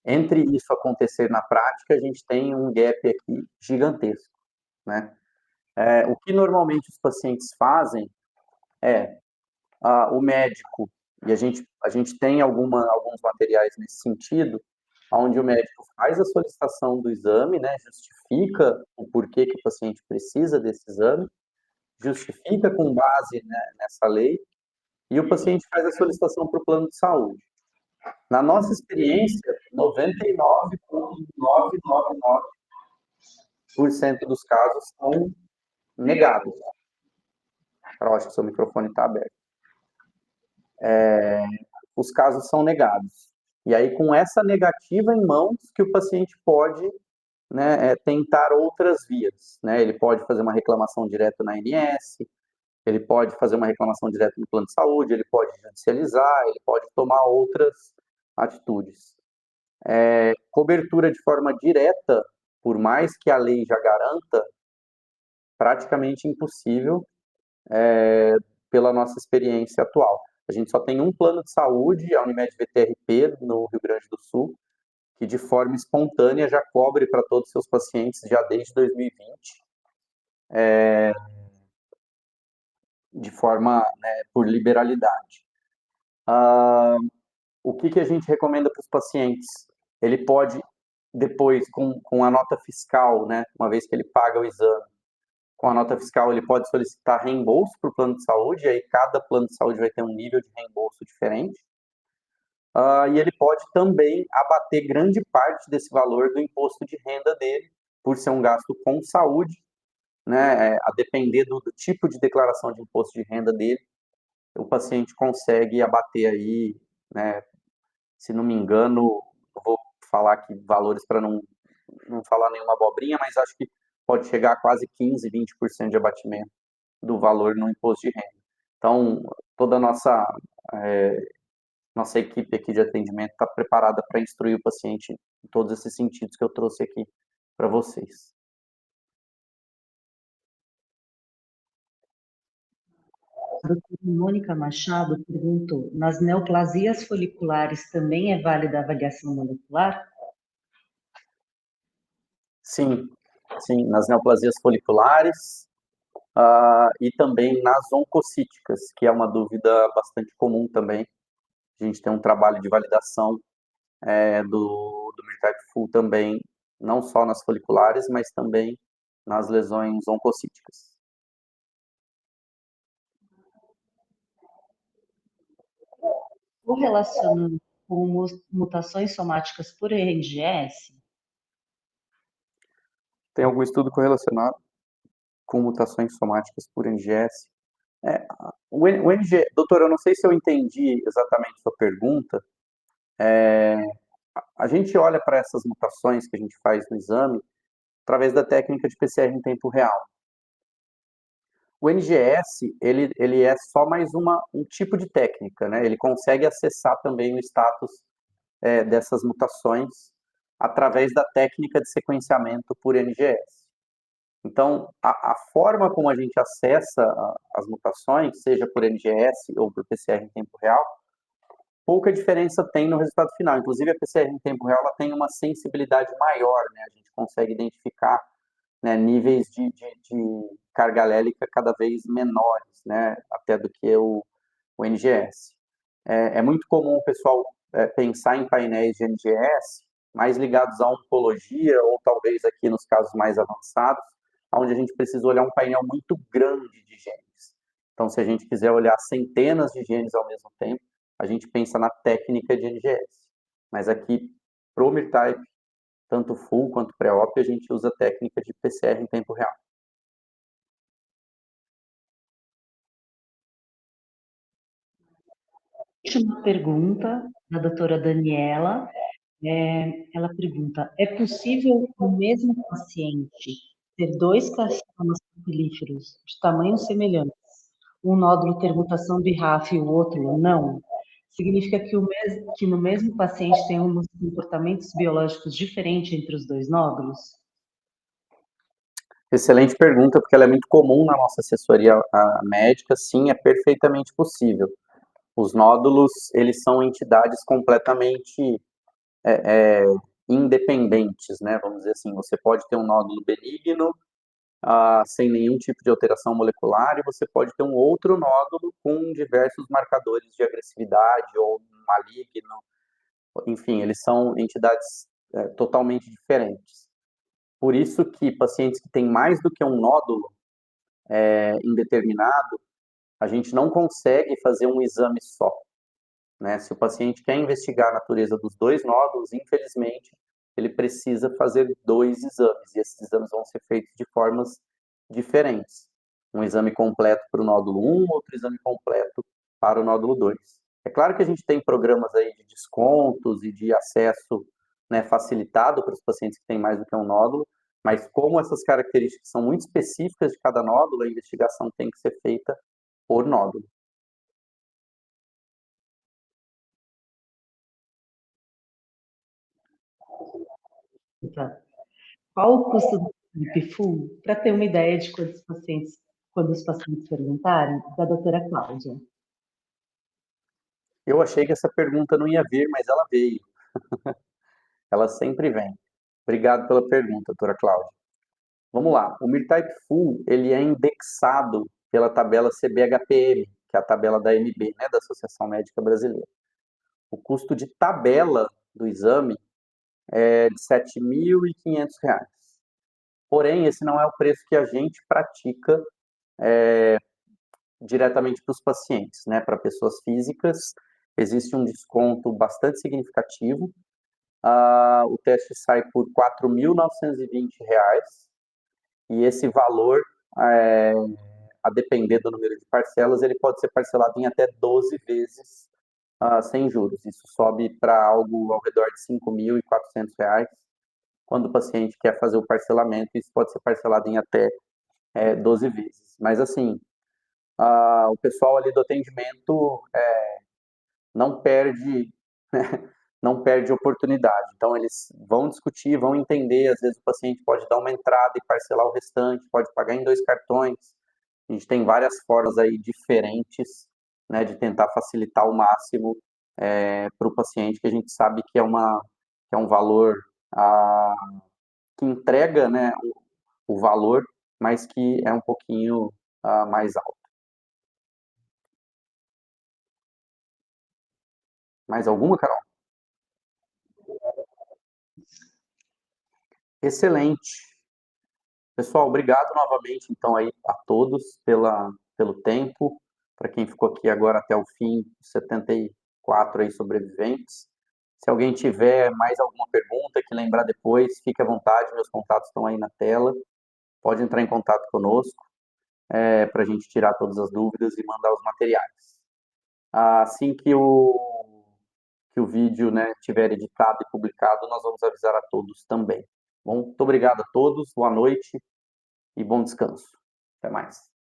Entre isso acontecer na prática, a gente tem um gap aqui gigantesco, né? O que normalmente os pacientes fazem é o médico, e a gente tem alguns materiais nesse sentido, onde o médico faz a solicitação do exame, né, justifica o porquê que o paciente precisa desse exame, justifica com base, né, nessa lei, e o paciente faz a solicitação para o plano de saúde. Na nossa experiência, 99,999% dos casos são negados. Eu acho que seu microfone está aberto. Os casos são negados. E aí, com essa negativa em mãos, que o paciente pode, né, tentar outras vias. Né? Ele pode fazer uma reclamação direta na ANS, ele pode fazer uma reclamação direta no plano de saúde, ele pode judicializar, ele pode tomar outras atitudes. Cobertura de forma direta, por mais que a lei já garanta, praticamente impossível pela nossa experiência atual. A gente só tem um plano de saúde, a Unimed VTRP, no Rio Grande do Sul, que de forma espontânea já cobre para todos os seus pacientes já desde 2020, de forma, né, por liberalidade. O que a gente recomenda para os pacientes? Ele pode, depois, com a nota fiscal, né, uma vez que ele paga o exame, com a nota fiscal ele pode solicitar reembolso para o plano de saúde, e aí cada plano de saúde vai ter um nível de reembolso diferente. E ele pode também abater grande parte desse valor do imposto de renda dele, por ser um gasto com saúde, né, a depender do tipo de declaração de imposto de renda dele, o paciente consegue abater aí, né, se não me engano, eu vou falar aqui valores para não falar nenhuma abobrinha, mas acho que pode chegar a quase 15, 20% de abatimento do valor no imposto de renda. Então, toda a nossa equipe aqui de atendimento está preparada para instruir o paciente em todos esses sentidos que eu trouxe aqui para vocês. A doutora Mônica Machado perguntou: nas neoplasias foliculares também é válida a avaliação molecular? Sim, sim, nas neoplasias foliculares, e também nas oncocíticas, que é uma dúvida bastante comum também. A gente tem um trabalho de validação do Myrtype full também, não só nas foliculares, mas também nas lesões oncocíticas. Correlacionando com mutações somáticas por NGS? Tem algum estudo correlacionado com mutações somáticas por NGS? O NG, doutor, eu não sei se eu entendi exatamente sua pergunta. A gente olha para essas mutações que a gente faz no exame através da técnica de PCR em tempo real. O NGS, ele é só mais um tipo de técnica, né? Ele consegue acessar também o status dessas mutações através da técnica de sequenciamento por NGS. Então, a forma como a gente acessa as mutações, seja por NGS ou por PCR em tempo real, pouca diferença tem no resultado final. Inclusive, a PCR em tempo real ela tem uma sensibilidade maior, né? A gente consegue identificar, né, níveis de carga alélica cada vez menores, né? Até do que o NGS. É muito comum o pessoal pensar em painéis de NGS mais ligados à oncologia ou talvez aqui nos casos mais avançados, onde a gente precisa olhar um painel muito grande de genes. Então, se a gente quiser olhar centenas de genes ao mesmo tempo, a gente pensa na técnica de NGS. Mas aqui, para o Myrtype, tanto full quanto pré-op, a gente usa a técnica de PCR em tempo real. Última pergunta da doutora Daniela. Ela pergunta: é possível o mesmo paciente ter dois carcinomas papilíferos de tamanhos semelhantes, um nódulo ter mutação BRAF e o outro não? Significa que no mesmo paciente tem comportamentos biológicos diferentes entre os dois nódulos? Excelente pergunta, porque ela é muito comum na nossa assessoria médica. Sim, é perfeitamente possível. Os nódulos, eles são entidades completamente independentes, né? Vamos dizer assim, você pode ter um nódulo benigno, sem nenhum tipo de alteração molecular, e você pode ter um outro nódulo com diversos marcadores de agressividade ou maligno. Enfim, eles são entidades totalmente diferentes. Por isso que pacientes que têm mais do que um nódulo indeterminado, a gente não consegue fazer um exame só, né? Se o paciente quer investigar a natureza dos dois nódulos, infelizmente, ele precisa fazer dois exames, e esses exames vão ser feitos de formas diferentes. Um exame completo para o nódulo 1, outro exame completo para o nódulo 2. É claro que a gente tem programas aí de descontos e de acesso, né, facilitado para os pacientes que têm mais do que um nódulo, mas como essas características são muito específicas de cada nódulo, a investigação tem que ser feita por nódulo. Tá. Qual o custo do PIFU? Para ter uma ideia de quando os pacientes perguntarem, da doutora Cláudia. Eu achei que essa pergunta não ia vir, mas ela veio. Ela sempre vem. Obrigado pela pergunta, doutora Cláudia. Vamos lá. O Myrtype Full, ele é indexado pela tabela CBHPM, que é a tabela da AMB, né, da Associação Médica Brasileira. O custo de tabela do exame é de R$ 7.500. Porém, esse não é o preço que a gente pratica diretamente para os pacientes, né? Para pessoas físicas, existe um desconto bastante significativo. O teste sai por R$ 4.920 e esse valor, é, a depender do número de parcelas, ele pode ser parcelado em até 12 vezes sem juros. Isso sobe para algo ao redor de R$ 5.400. Quando o paciente quer fazer o parcelamento, isso pode ser parcelado em até 12 vezes. Mas, assim, o pessoal ali do atendimento não perde não perde oportunidade. Então, eles vão discutir, vão entender. Às vezes, o paciente pode dar uma entrada e parcelar o restante, pode pagar em 2 cartões. A gente tem várias formas aí diferentes, né, de tentar facilitar ao máximo para o paciente, que a gente sabe que que é um valor ah, que entrega, né, o valor, mas que é um pouquinho mais alto. Mais alguma, Carol? Excelente. Pessoal, obrigado novamente, então, aí a todos pelo tempo, para quem ficou aqui agora até o fim, 74 aí sobreviventes. Se alguém tiver mais alguma pergunta que lembrar depois, fique à vontade, meus contatos estão aí na tela. Pode entrar em contato conosco, para a gente tirar todas as dúvidas e mandar os materiais. Assim que o vídeo, né, tiver editado e publicado, nós vamos avisar a todos também. Bom, muito obrigado a todos, boa noite e bom descanso. Até mais.